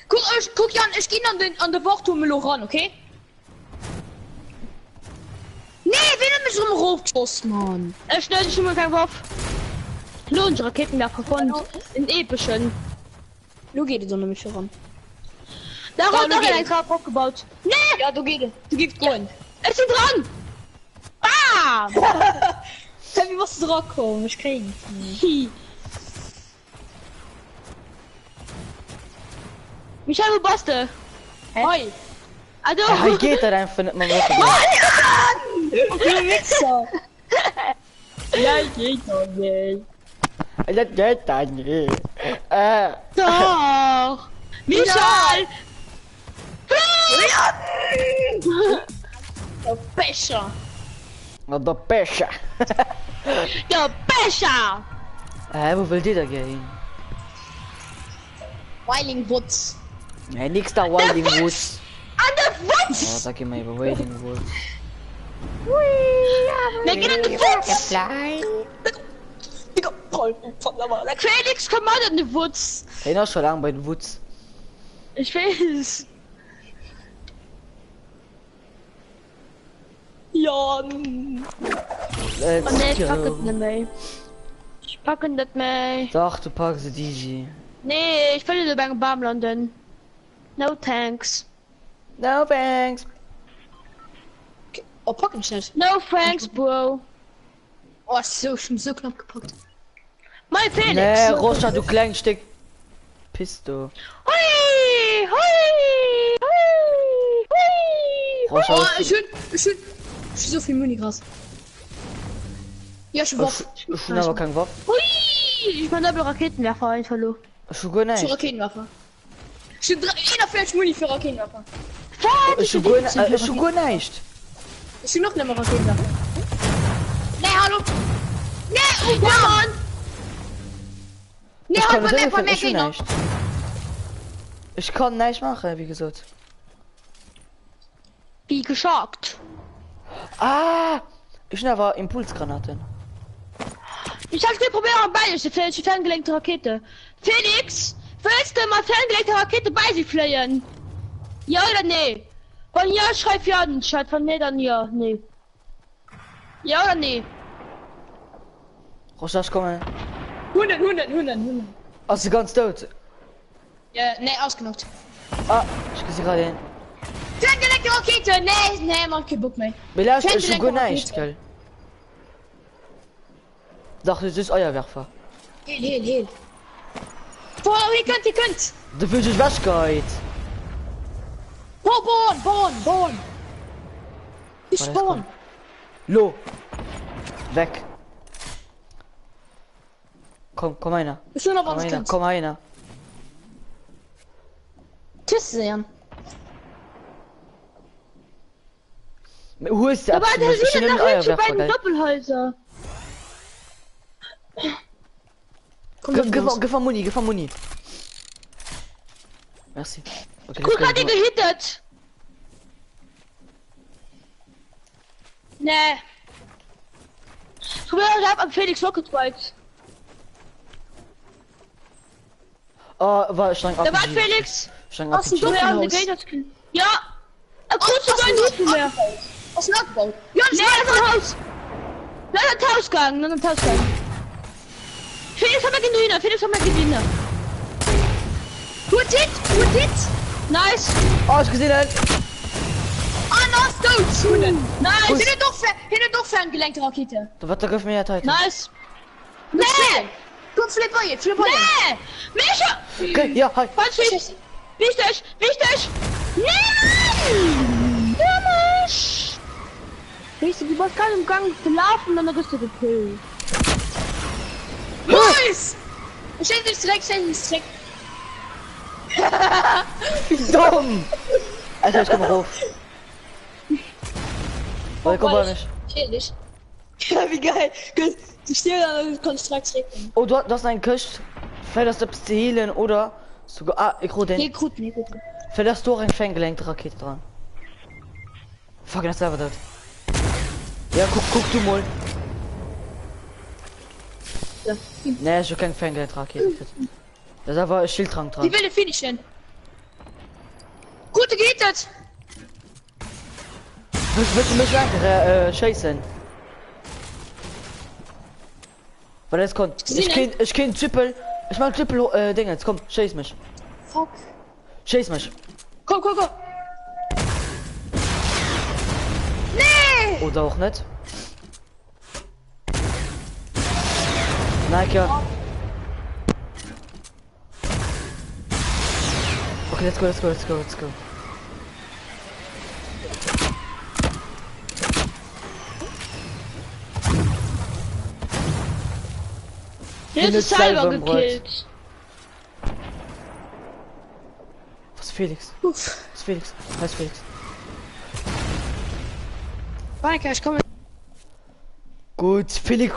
Guck Jan, ich geh an der Wortturmelo ran, okay? Nee, will mich um Rufschuss, Mann. Er schnell schon mal kein Wurf. Lohnt Raketenwerfer von in epischen. Du gehst so nämlich ran. Da Ja, hat noch okay. ein Grab aufgebaut. Nee, Ja, du gehst. Du gibst Grund. es sind dran. Bam! Hey, wie musst du dran kommen? Ich krieg. Michael, wo bist du? Hi. Also, Ja, geht er einfach nicht mal wirklich. Du Wichser. Ja, geht doch nicht. Das geht dann nicht. doch. Michael! Der Becher. Der Becher. Der Becher! Wo will die da gehen? Wilding Woods. Ja, nix da Wilding Woods. An der Oh, Woods! sag ich mal über Wilding Woods. Wir gehen an die Woods! Digga, voll von der Wahl. Felix, komm mal an die Woods! Hey, noch schon lang bei den Woods. Ich weiß. Ja. Let's Oh ne, ich pack das go. nicht mehr. Ich packe das mehr. Doch, du packst die DJ. Nee, ich will nicht beim Baum landen. No thanks. No thanks. Oh, pack mich nicht. No thanks, Bro. Oh, so, schon so knapp gepackt. Mein Felix. Nee, Rocha, du klein Stück. Piss du. Hui, hui, hui, hui. Rocha, Oh, schön. So viel Munigras. Ja, schon Waffe. schon aber kein Waffe. Hui. Ich mein Doppel-Raketenwerfer einfach lo. Schon gut Schon nicht. Raketenwaffe. Schon 41 Muni für Raketenwerfer. Schon gut nicht. Ich bin noch nicht mehr Raketenwerfer. Nee, hallo. Nee, oh Ja, Mann. Mann. Nee, Ich halt kann mal nicht mehr von helfen, mir ich will Gegner. nicht. Ich kann nicht machen, wie gesagt. Wie geschockt. Ah! Ich aber Impulsgranaten. Ich hab's dir probiert am Bein, ich die ferngelenkte Rakete. Felix, willst du mal ferngelenkte Rakete bei sich fliegen? Ja oder nee? Von ja, schreib ja den Chat, von nee, dann ja, nee. Ja oder nee? Rocha, ich komme. 100. Also ganz tot. Ja, nee, ausgenockt. Ah, ich gesehen gerade hin. Ferngelenkte Rakete. Nee, man, kein Bock mehr. Belast ist schon Ferngelenkte gut nicht, Rakete. gell? Sag, das ist euer Werfer. Heal. Boah, ihr könnt. Du fühlst dich waschgeht. Born. Ich Warte, spawn. Lo. Weg. Komm einer. Ich bin noch Komm was einer. Kind. Komm einer. Tschüss, sehen. Wo ist der Aber der Abschnitt? Ich sieht nehme nach euer hinten bei Werfer, den gell? Doppelhäuser. Komm, Gib mal Muni. Merci. Okay, Guck, das hat ihn gehittet. Nee. Ich hab am Felix Rocket Bikes. War streng Da war Felix. Streng Aus dem ab. Wir haben eine Doppelhaus. Gator-Skill. Ja. Er konnte gar nicht mehr. Aus dem Abgebau. Ja, Nee, das ist ein Haus. Nein, ein Tauschgang. Felix hat mal Gewinner. Gut hit. Nice. Oh, ich gesehen hat. Ah, no, tot. Nice. Hinter doch ferngelenkte Rakete. Da wird der Griff mir ja teilt. Nice. Nee. Komm, flip bei ihr. Nee. Micha. Okay, ja, hi. Falsch. Wichtig. Nein. Dummisch. Weißt du, du warst gerade im Gang gelaufen und dann bist du gekillt. Nice. Stell dich direkt. Dumm! Alter, ich komm rauf. Oh, komm mal nicht. Stell dich. Ja, wie geil. Du stehst da und kannst direkt regnen. Oh, du hast einen Köst. Vielleicht hast du zu healen oder sogar. Ah, ich hol den. Nee, gut. Vielleicht hast du auch ein ferngelenkte Rakete dran. Fuck, das ist selber dort. Ja, guck du mal. Ja. Nee, ist schon kein ferngelenkte Rakete. Das ist aber ein Schildtrank dran. Die will finishen. Gute geht das. Willst du mich lang scheißen? Weil das kommt. Ich kenn Triple. Ich mach Triple Ding jetzt. Komm, scheiß mich. Fuck. Scheiß mich. Komm. Nee! Oder auch nicht. Nein, ja. Okay, let's go. Der ist selber gekillt. Was ist Felix? Uff. Was ist Felix? Was ist Felix? Warte, ich komme. Gut, Felix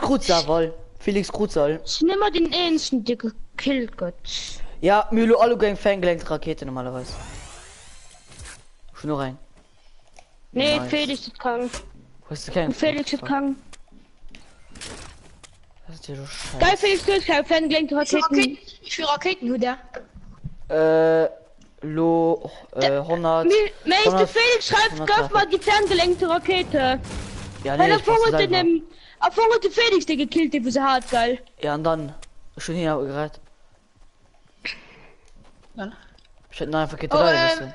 Kruzal. Ich nehme mal den ähnlichen, der gekillt Gott. Ja, Mülo Alugang ferngelenkte Rakete normalerweise. Schon nur rein. Nee, Nice. Felix ist krank. Hast du keinen? Felix ist krank. Das ist ja so scheiße. Geil, Felix ist kein ferngelenkte Raketen. Ich für Raketen, nur der. Lo, 100. Meister Felix schreibt 100 Gott mal die ferngelenkte Rakete. Ja, Weil nee, er ich mach's vorher selber. den, Felix, der gekillt, der ist hart geil. Ja, und dann schon hier gerät. Dann. Ich hätte einfach Oh, getragen.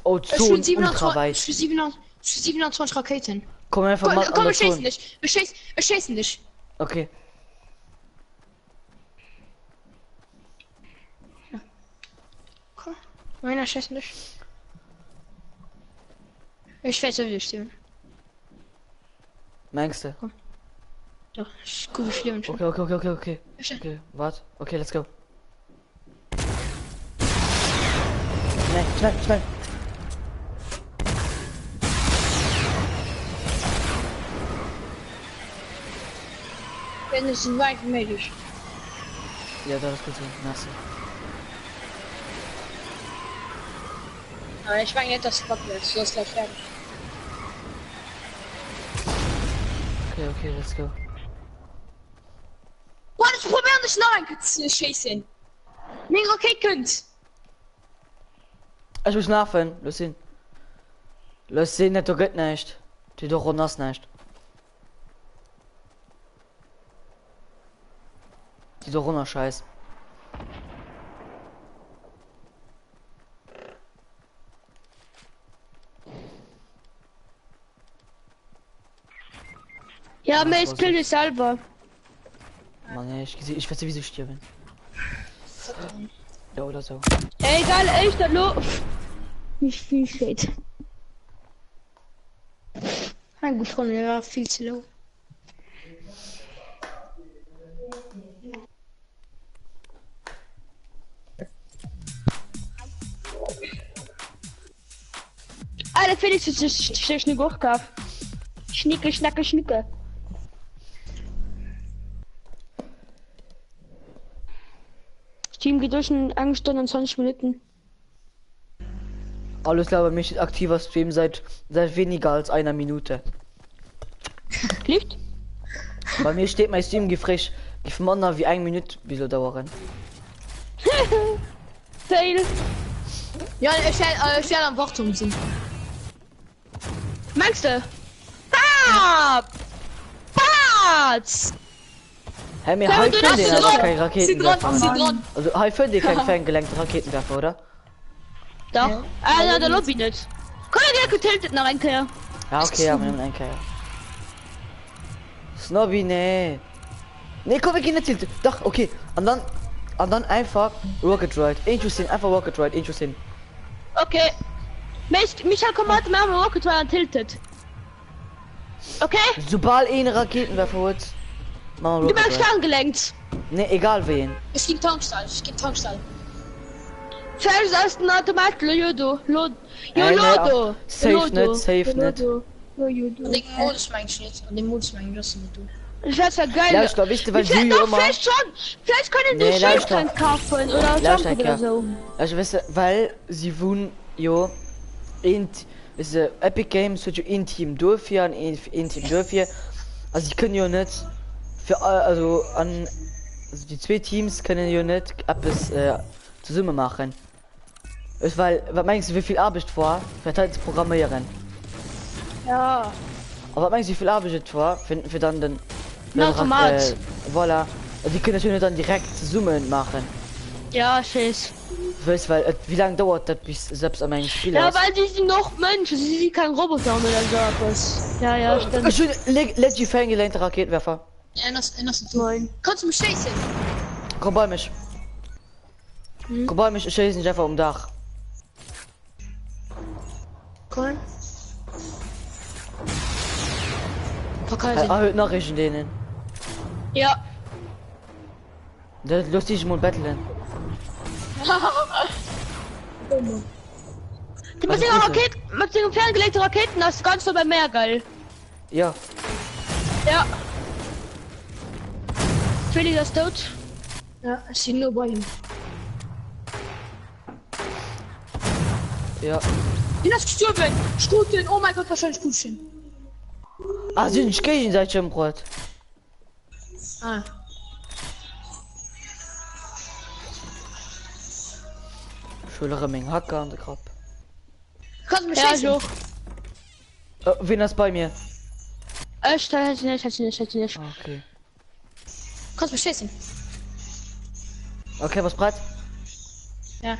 Oh, Ich so bin ultra 27, weit. ich bin 27 Raketen. Komm einfach Komm, mal komm, an der wir schießen Zone. dich. Wir schießen dich. Okay. Komm. Meiner schießen dich. Ich weiß, wie ich stehe. Meinst du? Doch, ich gucke, wie viel Okay, okay, okay, okay, okay. Okay. Okay, warte. Okay, let's go. Schnell, schnell, schnell. Wenn es ein weit möglich. Ja, das ist gut so. Merci. Aber ich meine nicht, dass es Bock wird. So ist gleich fertig. Okay, okay, let's go. Boah, ich probiere nicht noch ein zu schießen. Mein Raketen. Ich muss nachfüllen. Los hin. Los hin, nicht, du geht nicht. Die doch und das nicht. Die doch runter, scheiß. Ja, mir das ist war kill dich selber. Mann, ey, ich weiß sowieso sterben. Ja, oder so. Egal, echt, hallo. Nicht viel steht. Ein gut von mir war viel zu low. Alter, Felix, das ist eine Gurke. Schnicke, schnacke, schnicke. Team geht durch in 1 Stunde und 20 Minuten. Alles klar, bei mir steht aktiver Stream seit weniger als einer Minute. Liegt? Bei mir steht mein Stream gefrisch. Gib man wie 1 Minute wieso dauern. Fail. Ja, ich werde am Wartung sind. Meinst du? Ah! Batz! Hey, mir Ja, halb du darfst den dran. aber kein Sie Raketenwerfer. dran. Also halb dir kein ferngelenkter Raketenwerfer, oder? Doch. Ja, der Lobby nicht. Komm, der getiltet nach ein Kehr. Ja, okay, ja, wir nehmen einen Kerl. Snobby, nee. Nee, komm, wir gehen nicht tilt. Doch, okay. Und dann einfach Rocket Ride. Interesting, einfach Rocket Ride, interesting. Okay. Michael kommt mit dem Rocket weil er tiltet. Okay? Sobald eine Raketenwerfer holt, machen wir Du Rocket bist Ride. ferngelenkt. Nee, egal wen. Es gibt Tankstall. Ich gebe Tankstall. Fährst aus dem Automat, Lodo. Lodo. Ey, nee, Lodo. safe nicht, safe nicht. Und den Modus mein ich nicht. Und den Modus mein ich das nicht. Ich weiß ja geil. Ja, ich glaube, wisst ihr, weil Vielleicht- du doch, immer... vielleicht schon. Vielleicht können die Nee, lauscht Schildkränke kaufen oder Lauscht Jump doch, oder ja. so. Also, weißt du, weil sie wohnen, jo, ist Epic Games, wird jo ein Team durchführen, ein Team durchführen. Also, die können ja nicht, also die 2 Teams können ja nicht etwas zusammen machen. Ist weil, was meinst du, wie viel Arbeit vor, für Teil zu programmieren? Ja. Aber was meinst du, wie viel Arbeit vor, für dann den, Ein Automat. Voilà. Also, die können natürlich dann direkt zusammen machen. Ja, scheiß. Weißt weil, wie lange dauert das, bis selbst an meinem Spiel Ja, ist? weil die sind noch Menschen, sie sind kein Roboter oder so etwas. Ja, ja, stimmt. Schön, leg die ferngelenkte Raketenwerfer. Ja, das ist Moin. Kannst du mich schießen? Komm bei mich. Komm bei mich, ich schieße nicht einfach um Dach. Cool. Verkaufen. Erhöht Nachrichten denen. Ja. Das ist lustig, mal betteln. Die Was mit den ist Raketen, mit den ferngelegten Raketen, das ist ganz so beim Meer geil. Ja. Ja. Felix ist tot. Ja, ich bin nur bei ihm. Ja. Den hast gestorben. Stuten. Oh mein Gott, wahrscheinlich Stuten. Ah, sind nicht gegenseitig im Brot. Ah. Schulere Menge Hacker an der Krab. Kannst du mich Ja, schießen? so. Wen ist bei mir? Echt, hätte ich nicht. Ah, okay. Kannst du mich schießen? Okay, was breit? Ja.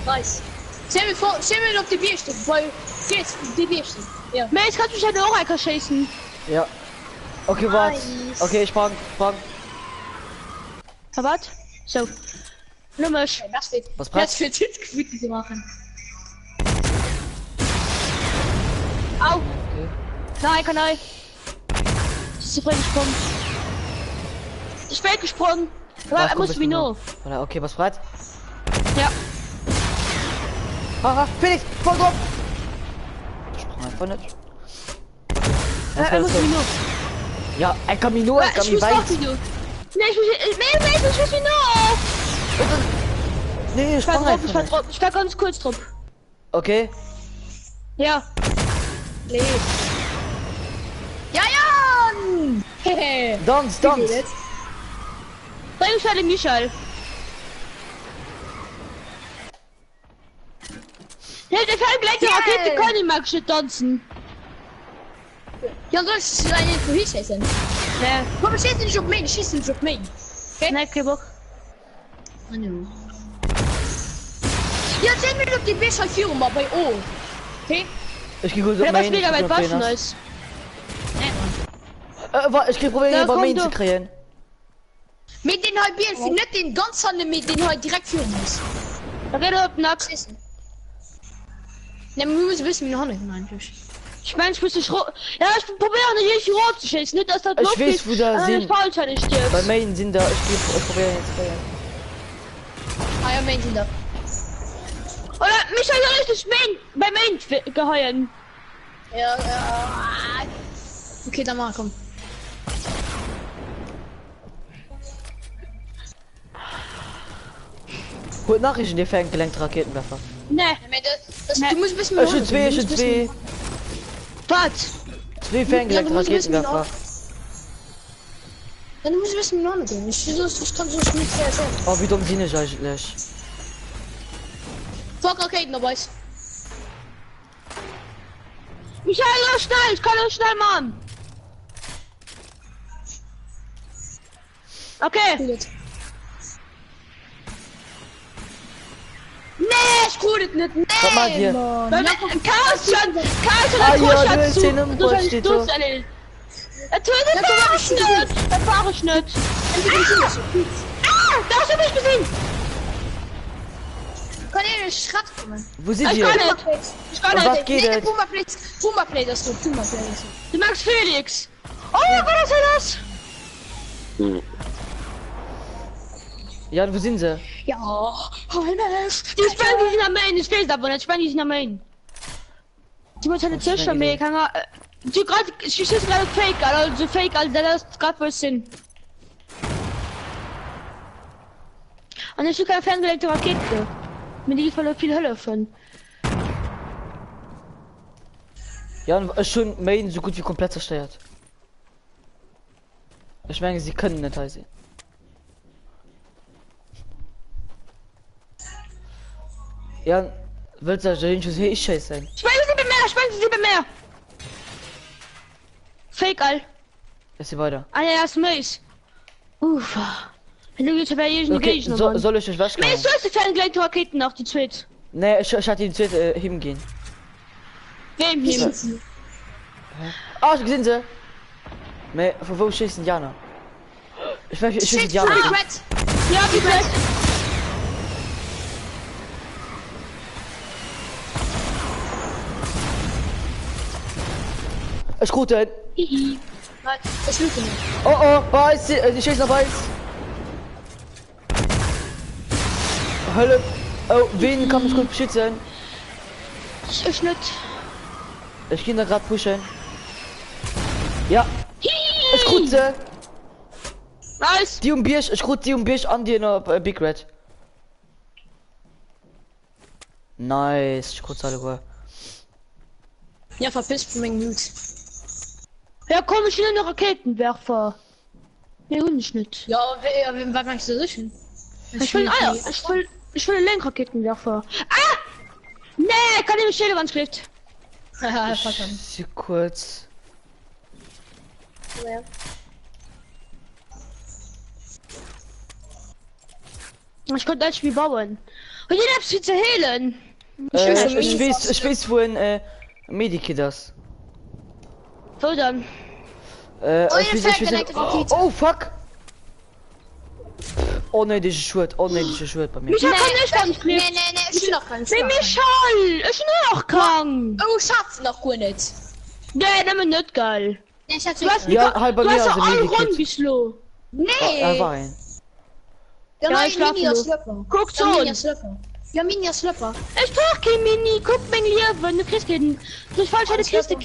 Nice. Stell mir auf die Bierstück, weil jetzt die Bierstück. Ja. Mace, kannst du mich halt auch einfach schießen? Ja. Okay, warte. Nice. Okay, ich sprang. Was? So. Nummisch. Das steht. Was Jetzt bleibt? für Tippgebiete zu machen. Au. Okay. Nein, kann ich. Das ist zufrieden gesprungen. Ich bin gesprungen. Aber Was er muss kommt mich mit nur. Oder, okay, was breit? Ja. Haha, Felix, voll drauf! Ich sprang einfach nicht. Er muss mich nur. Ja, er kann mich nur, er kann Ich mich muss weit. auch mich nur. Nee, ich muss mich nur. Nee, ich Ich war sprang drauf, einfach nicht. ich war ganz kurz drauf. Okay, Ja. Lebt. Ja, Jan! Hehe. Dance. Bring mich alle Michael. Hey, der fällt gleich die Yeah. Rakete, kann ich mal shit tanzen. Jan, soll ich seine Info schießen? Nee, Komm, schieß nicht auf mich, schieß nicht auf mich. nee, kein Bock. I know. Ja, zähl mir doch die beste Führung mal bei O. Okay? ich geh gut Ja, auf was Main, mega ich weit guck auf waschen Penis. ist. Warte, ich krieg Probleme Ja, bei komm Main du. zu kreieren. Mit den halt Bieren, nicht den ganz anderen, mit den halt direkt führen muss. Rede ab, nackt. Schießen. Ne, wir müssen wissen, wie noch nicht eigentlich. Ich mein, ich muss dich rot. Ja, ich probiere nicht richtig rot zu schießen, nicht dass das Ich Luft weiß, ist, wo da aber sind. das falsch hat ich dir. Bei Main sind da, ich probiere jetzt zu kreieren. Ah ja, Menschen da. Oder Michael soll ich dich bei Main geheuern. Ja. Okay, dann mal, komm. Gut Nachrichten, die fängt gelenkte Raketenwerfer. Nee, Du musst wissen, Ich schon zwei. was? Zwei ferngelenkte du musst wissen, wie Raketenwerfer. Ja, du musst wissen, wie noch nicht. Ich kann so nicht sehr sagen. Oh, wie dumm sind ich eigentlich? Fuck Raketen dabei. Michael, los schnell, ich kann das schnell machen. Okay. Gut. Nee, Ich cool nicht. Nee, Was macht ihr? Mann. Weil Chaos schon Ah, ja, hat du willst den im Bus steht so. Er tut das fahr ich nicht. Das fahr ich nicht. Ah, da hast du mich gesehen. Kann ich nicht Schrott kommen? Wo sind Ich ihr? kann nicht. Ich kann Und was nicht. geht jetzt? Puma Play, das ist Puma Play. Du magst Felix. Oh, was ist das? Ja, wo sind sie? Ja, Holmes. Die spannen die sind am Main. Ich weiß aber nicht. Spannen die sind am Main. Die muss eine Zischer mehr. Kann er. Du gerade. Ich schieße gerade Fake. Also Fake. Also das ist gerade was Sinn. Und ich keine ferngelenkte Rakete. Mit die voll viel Hölle von. Ja, ist schon Main so gut wie komplett zerstört. Ich meine, sie können nicht heißen. Ja, willst du den Schuss ich scheiße? Spannen sie mehr. Fake, all. Ist sie weiter? Ah ja, ist Mace. Uff. Wenn du jetzt bei jedem Okay, Gegner. soll ich euch was Mace, du hast die ferngelenkte Raketen auf die Tweet. Nee, ich hatte die zweite hingehen. Wem hier? Ah, ich gesehen sie. Nee, von wo schießt Jana? Ich weiß, ich schieße Jana. Ja, bitte. Ich gute. Hihi. Das lügt nicht. Oh, weiß, ich schieße noch weiß. Hölle. Oh, wen kann mich gut beschützen? Ich nicht. Ich gehe da gerade pushen. Ja, ich Hihi. krute. Nice. Die um Bier, ich krute die um Bier an die in der Big Red. Nice, ich krute alle Ruhe. Ja, verpisst von meinem Mut. Ja, komm, ich will eine Raketenwerfer. Nee, und nicht. Ja, was meinst du sicher? Ich will Eier. Ich will einen Lenkraketenwerfer. Ah! Nee, kann ich mich stellen, wann es klebt. Haha, verstanden. Sie kurz. Ich konnte das Spiel bauen. Von den Apps zu heilen. Ich weiß, wo ein Medikit das. Wo dann? Ich weiß, oh, fuck! Oh ne, diese Schwert, bei mir. Michael kann nicht ganz Nee, klicken. ich bin noch krank. Nee, Michael, ich bin noch krank. Oh, Schatz, noch gut nicht. Nee, das ist nicht geil. Nee, Schatz, Du hast Ja, halt bei du mir hast also ja alle Medikit. Runden geschlagen. Nee. War ein. Ja, Ja, nein, ich schlaf Mini nur. ist Slipper. Guck Ja, Mini so. ist Slipper. Ja, Mini ist Slipper. Ich brauch kein Mini, guck mein Leben, du kriegst keinen. Du falsch eine Kiste,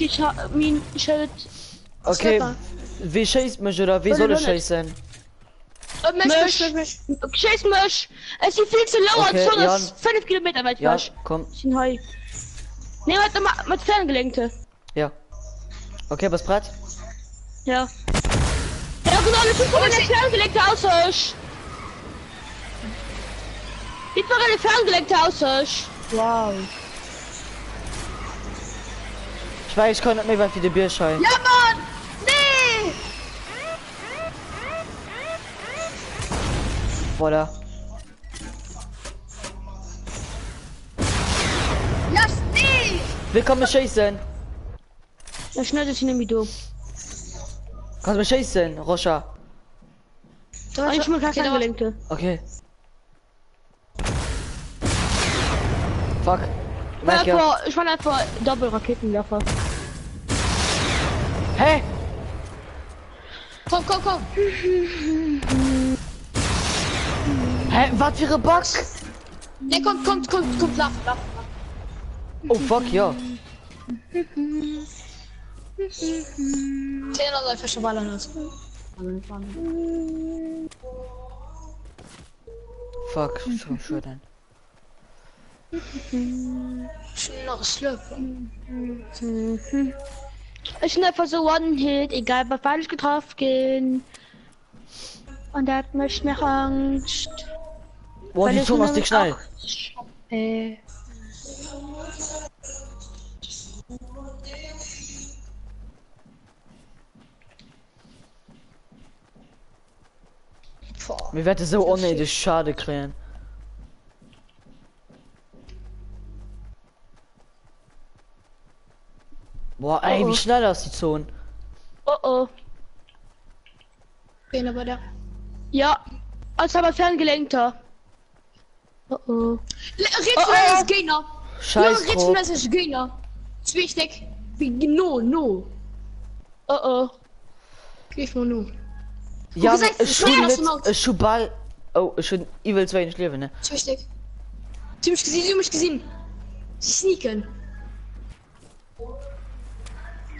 mein Schild. Okay, Slipper. wie scheißt mich oder wie soll ich scheißen? Misch. Scheiß mich. Es ist viel zu low, Okay, als Jan. 5 Kilometer weit Ja, weg. komm, Ich bin high. Nee, warte mal, mit Ferngelenkte. ja. Okay, was brett? Ja. Ja, genau, das ist eine Ferngelenkte Aussicht. Jetzt mal eine Ferngelenkte Aussicht. Wow. Ich weiß, ich kann nicht mehr weit wie der Bierschein. Ja, Mann! Nee! Voilà. Lass nicht! Willkommen scheißen. Ja, schnell das hin wie du. Kannst du mich scheißen, Rocha? Ich muss keine Ferngelenkte. Okay. Fuck. Merk ja. Ich war einfach Doppelraketenwerfer. Hä? Komm. Hä? Was für ein Bug? Nee, komm, lauf. Oh fuck, ja. 10 Läufer schon ballern aus. Fuck, schon schön. Schon noch Slipper. Ich bin einfach so One-Hit, egal was falsch getroffen gehen. Und das macht mir Angst. Boah, Weil die ich Thomas, nämlich die schnell. Boah. Mir werde so unnötig schade kriegen. Boah, ey, wie schnell das die Zone. Oh oh. Bin aber da. Ja, als aber Ferngelenkter. Oh oh. Rätsel ist Gegner. Scheiß Rätsel drauf. ist Gegner. Ist wichtig. No. Oh oh. Gib mal no. Ja, gesagt, ich schnell schon aus dem nicht, Auto. ich schon Ball. Oh, ich schon Evil 2 nicht leben, ne? Ist wichtig. Du hast mich gesehen. Sneaken.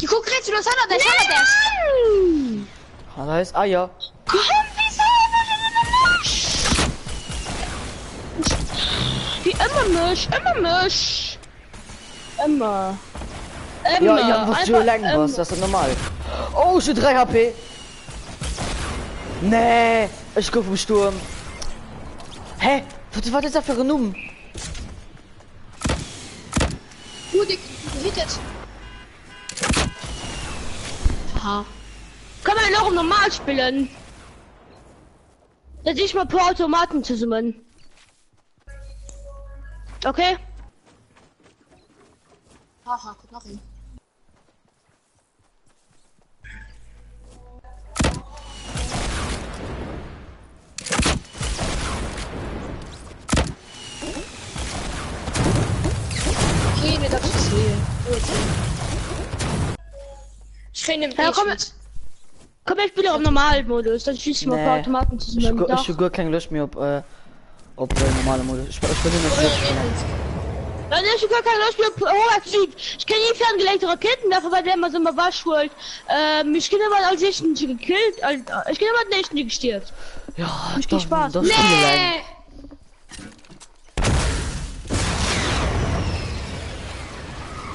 Die guck Rätsel, was hat er denn? Ah, da ist, ah ja. Komm, wieso? Wie immer mich. Immer. Ja, was du Einfach lang was, das ist normal. Oh, schon 3 HP. Nee, ich guck vom Sturm. Hä? Was ist das für ein Numm? Gut, ich hittet. Aha. Kann man noch normal spielen? Da sehe ich mal paar Automaten zusammen. Okay? Haha, guck nach ihm. Okay, mir darf ich sehen. Ich renne im Ja, komm, komm, ich spiele auf Normalmodus, dann schieße ich mal ein paar Nee. Automaten zusammen. Ich hab gar keine Lust mehr auf normale Modus. Ich will nicht mehr spielen. Nein, ich hab gar keine Lust mehr auf hochaktiv. Ich kann nie ferngelenkte Raketen werfen, weil der immer so mal wasch holt. Ich kann immer als Nächsten gekillt, ich kann immer als Nächsten gestirbt. Ja, Nicht viel Spaß. Doch Spiele leiden. Nee!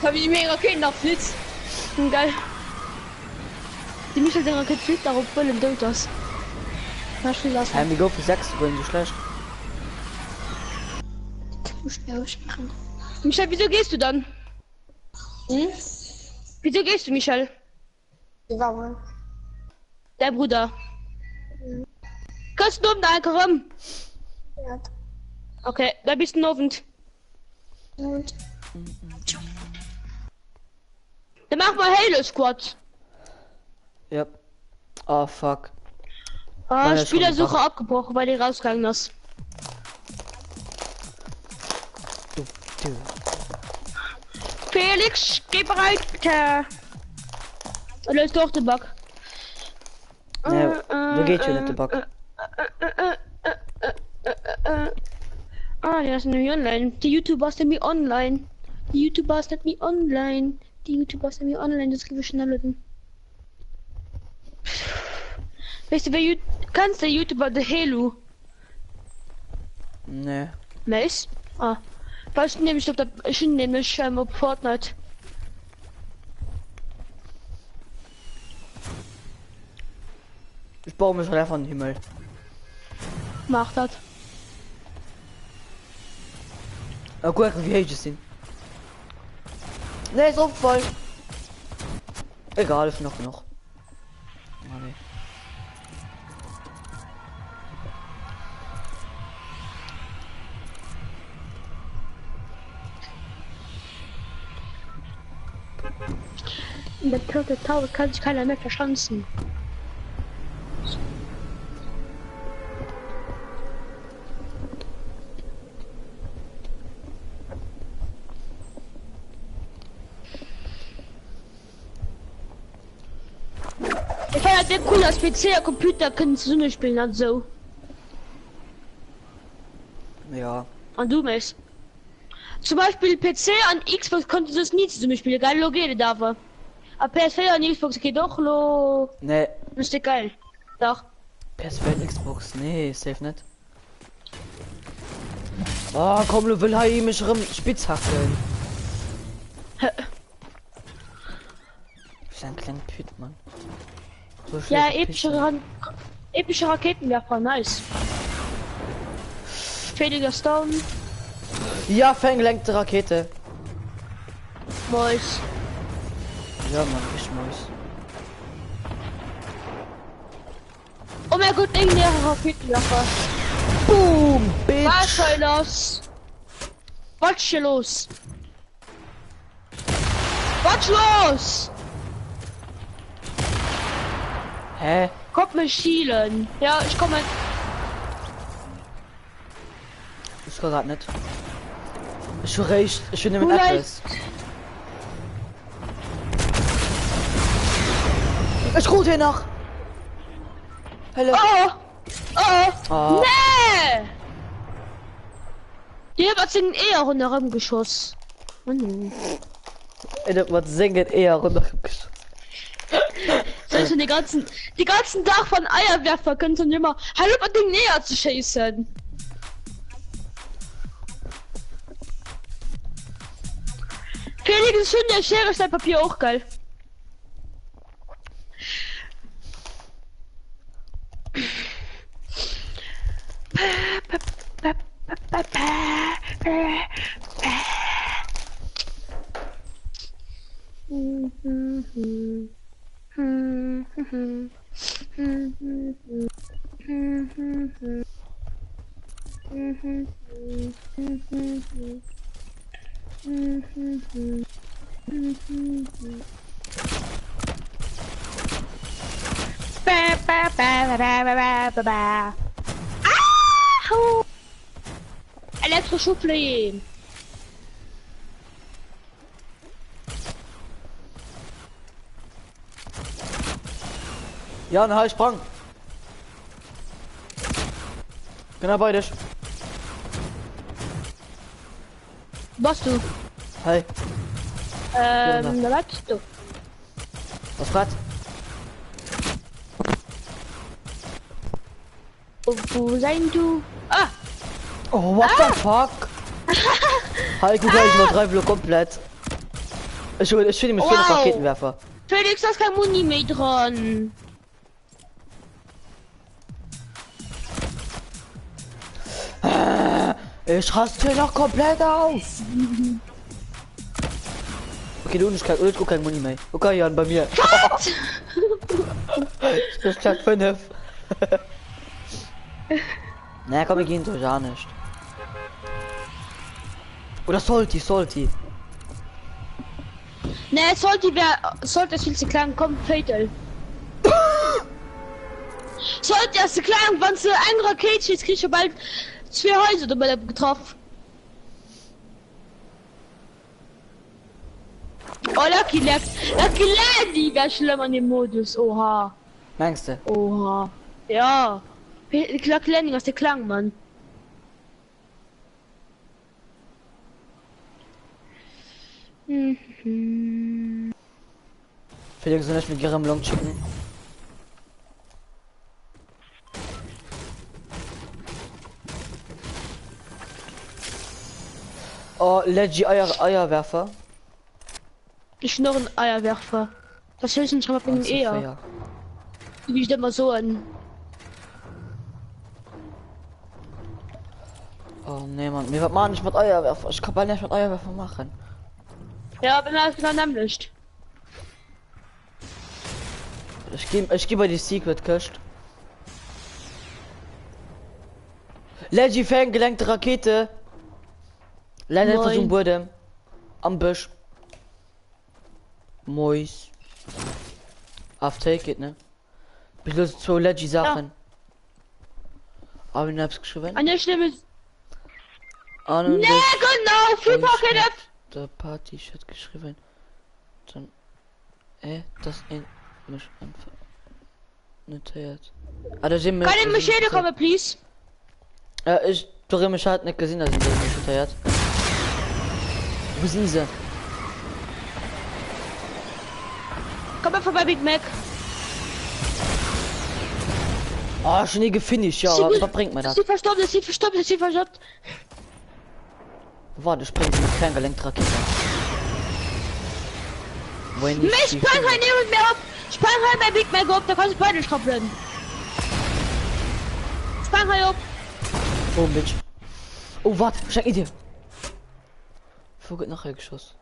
Hab ich mega Kinder flitzt. Geil. Die Michel der Rakete fliegt darauf, Brillen durch das. Na, schon lassen. Wir go für 6, wenn so schlecht. Muss schnell ausmachen. Michel, wieso gehst du dann? Hm? Wieso gehst du, Michel? Warum? Der Bruder. Kannst du um da rum? Ja. Okay, da bist du novend. Und Dann mach mal Halo Squad. Ja. Oh, fuck. Ah, Nein, das ist schon Spielersuche gemacht. abgebrochen, weil die rausgegangen ist. Du, du. Felix, geh bereit, bitte. Oder ist doch der Bug? Nee, du geht schon nicht, der Bug. Ah, der ist nämlich online. Die YouTubers sind mir online. Die YouTubers sind mir online. Die YouTubers sind mir online. Das kriegen wir schneller hin. Weißt du, wer kannst der YouTuber der Halo? Nee. Nice. Ah. Was nämlich auf der nämlich auf Fortnite. Ich baue mich schon einfach in den Himmel. Macht das. Oh, guck, wie heiß es sind. Nee, ist voll. Egal, ist noch genug. Oh, nee. In der Tote Tower kann sich keiner mehr verschanzen. Ich fand halt sehr cool, als PC und Computer können zusammen spielen, halt so. Ja. Und du Mess. Zum Beispiel PC an Xbox konnte das nie zusammen spielen, geil, lo geht dafür. Aber PS4 an Xbox geht doch, lo. Nee. Das ist geil. Doch. PS4 und Xbox. Nee, safe nicht. Oh, komm, du will hier mich rum Spitzhackeln. Ist ein kleiner Püt, Mann. So Ja, schlecht epische Raketenwerfer, nice. Fädiger Stone, Ja, vergelenkte Rakete. Mois. Ja, Mann, ich muss. Oh mein Gott, irgendeine Raketenwerfer. Boom, Bitch. Was soll das? Was ist hier los? Was los? Hä? Kommt mir schielen. Ja, ich komme. Ich kann grad nicht. Ich will recht. Ich will Du nehmen leist- Atlas. Ich ruhe hier noch. Hallo. Oh! Oh! Oh. Nee! Die hat uns in eher runter rumgeschossen. Oh nee. Ey, was singet eher runter. Soll ich schon die ganzen Tag von Eierwerfer können schon immer hallo bei Ding näher zu schießen. Felix ist schon der Schere Stein Papier auch geil. Elektroschuffle. Ja, na, ich sprang. Genau bei dich. Was du? Hey, Da warst du. was grad? Wo sein du? Ah! Oh, what the fuck? Halt, guck gleich noch 3 Blöcke komplett. Ich will mit 4 Wow. Raketenwerfer. Felix, da ist kein Muni mehr dran. Ich raste hier noch komplett aus. Okay, du nicht kein Muni mehr. Okay, Jan, bei mir. Ich bin 5. Na komm, wir gehen so ja nicht. Oder sollte. Ne, sollte es viel zu klein, komm, Fatal. Sollte erst zu klein, wenn du ein Rakete schießt, kriegst du bald 2 Häuser dabei getroffen. Oh, Lucky Lady wäre schlimm an dem Modus, oha. Meinst du? Oha. Ja. Lucky Landing aus der Klang, Mann. Felix soll nicht mit ihrem Long schicken. Oh, Leggy Eierwerfer. Ich noch ein Eierwerfer. Das hilft uns schon mal Oh, wegen eher. ja. Wie ich immer so an. Oh nee, Mann. Mir wird man nicht mit Eierwerfer. Ich kann bald nicht mit Eierwerfer machen. Ja, bin alles genau nämlich. Ich gebe die Secret Kist. Leggy Fan gelenkte Rakete. Landet Moin. auf dem Boden. Am Busch. Mois. Auf Take it, ne? Ich löse 2 Leggy Sachen. Aber ich hab's geschrieben. An der Stimme. An Ne, genau, viel Pocket. der Party hat geschrieben. Dann. Das in mich einfach notiert. Ah, da sind wir. Kann ich Maschine kommen, please? Ich durch mich halt nicht gesehen, dass ich das nicht notiert. Wo sind sie? Komm mal vorbei, Big Mac. Oh, schon nie gefinisht, ja, Sie- was bringt mir das? Sie verstoppt. Warte, springt mit ferngelenkt Rakete. Wohin Mich sprang halt niemand mehr ab. Sprang halt bei Big Mac ab, da kannst du beide strappeln. Sprang halt ab. Oh, Bitch. Oh, warte, ich hab eine Idee. Vorgeht nachher Geschoss.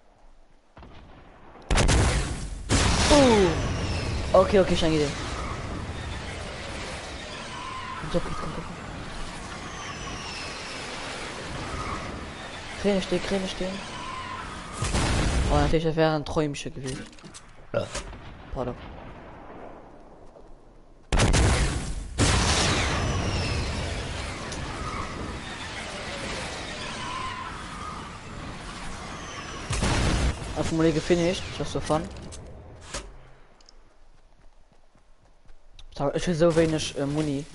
Oh. Okay, ich hab eine Idee. Komm. Kräne stehen. Oh, natürlich, das wäre ein Träumchen gewesen. Pardon. Einfach mal gefinisht, just so fun. Ich will so wenig Muni.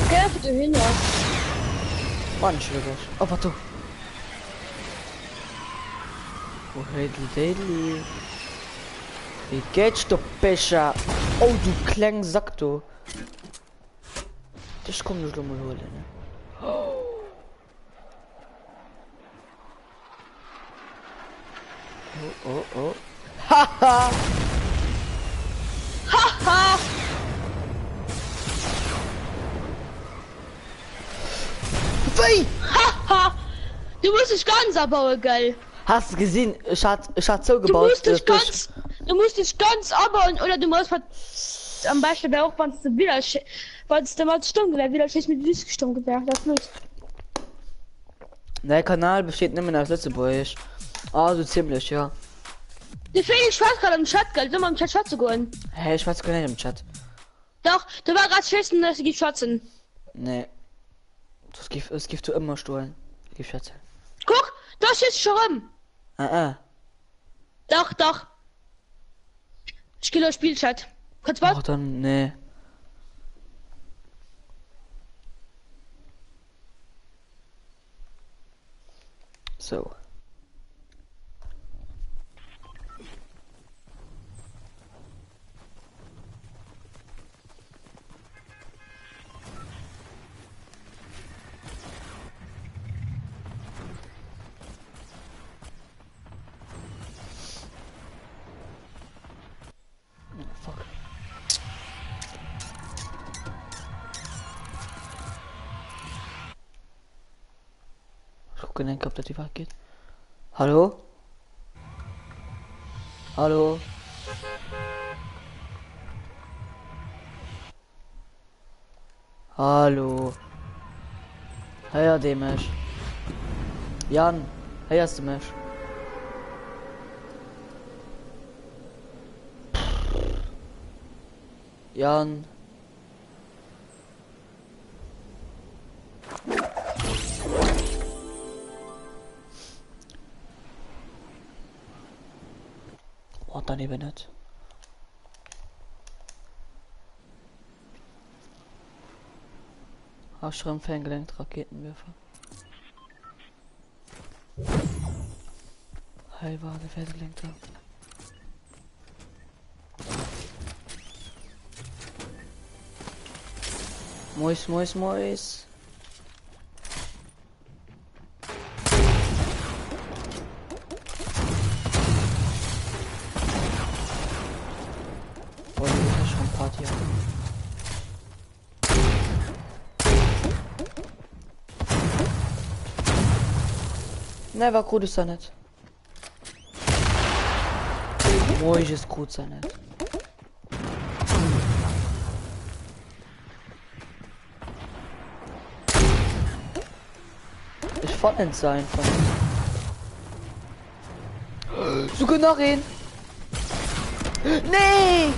Geh bitte hin, ja. Mann, Entschuldigung. Oh, warte. Oh, Hedli. Wie geht's, du Becher? Oh, du kleinen Sack, du. Das kommt nicht mal holen, ne? Oh. Haha! Haha. Wie? Haha. Du musst dich ganz abbauen, geil. Hast du gesehen? Ich hat so Du gebaut. musst dich ganz abbauen oder du musst am Beispiel auch, wenn du wieder, wenn du mal Sturmgewehr wieder schießt mit Sturmgewehr, das löst. Der Kanal besteht nicht mehr aus Lützeburg. Also ziemlich, ja. Die Felix Schwarz gerade im Chat, geil, soll mal im Chat Schatz gehen. Hey, ich weiß gar nicht im Chat. Doch, du war gerade schießen, dass die Schatzen. Nee. Es gibt du immer Stuhlen. Ich schätze. Guck, das ist schon rum. Doch. Ich gehe auf Spielchat. Kannst du was? Oh, dann, nee. So. Fuck. Ich gucke nicht, ob das die Wahl geht. Hallo? Hallo? Hallo. Hey, dem Mensch. Jan, hey, hast du mich? Jan. Oh, daneben nicht. Aufschreiben, Fangelenkt, Raketenwerfer. Heilwage, Ferngelenker. Mois, mois, mois. Oh, das ist schon Party. Ne, war gut ist er nicht. Mois ist gut sein nicht. Ich fand es einfach. Sogar nach ihn. Nee!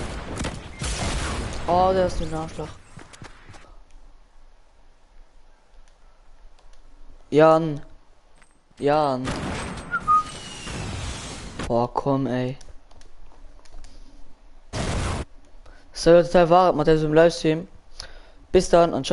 Oh, der ist ein Arschloch. Jan. Jan. Boah, komm, ey. So, total wahr, mit diesem Livestream. Bis dann und ciao.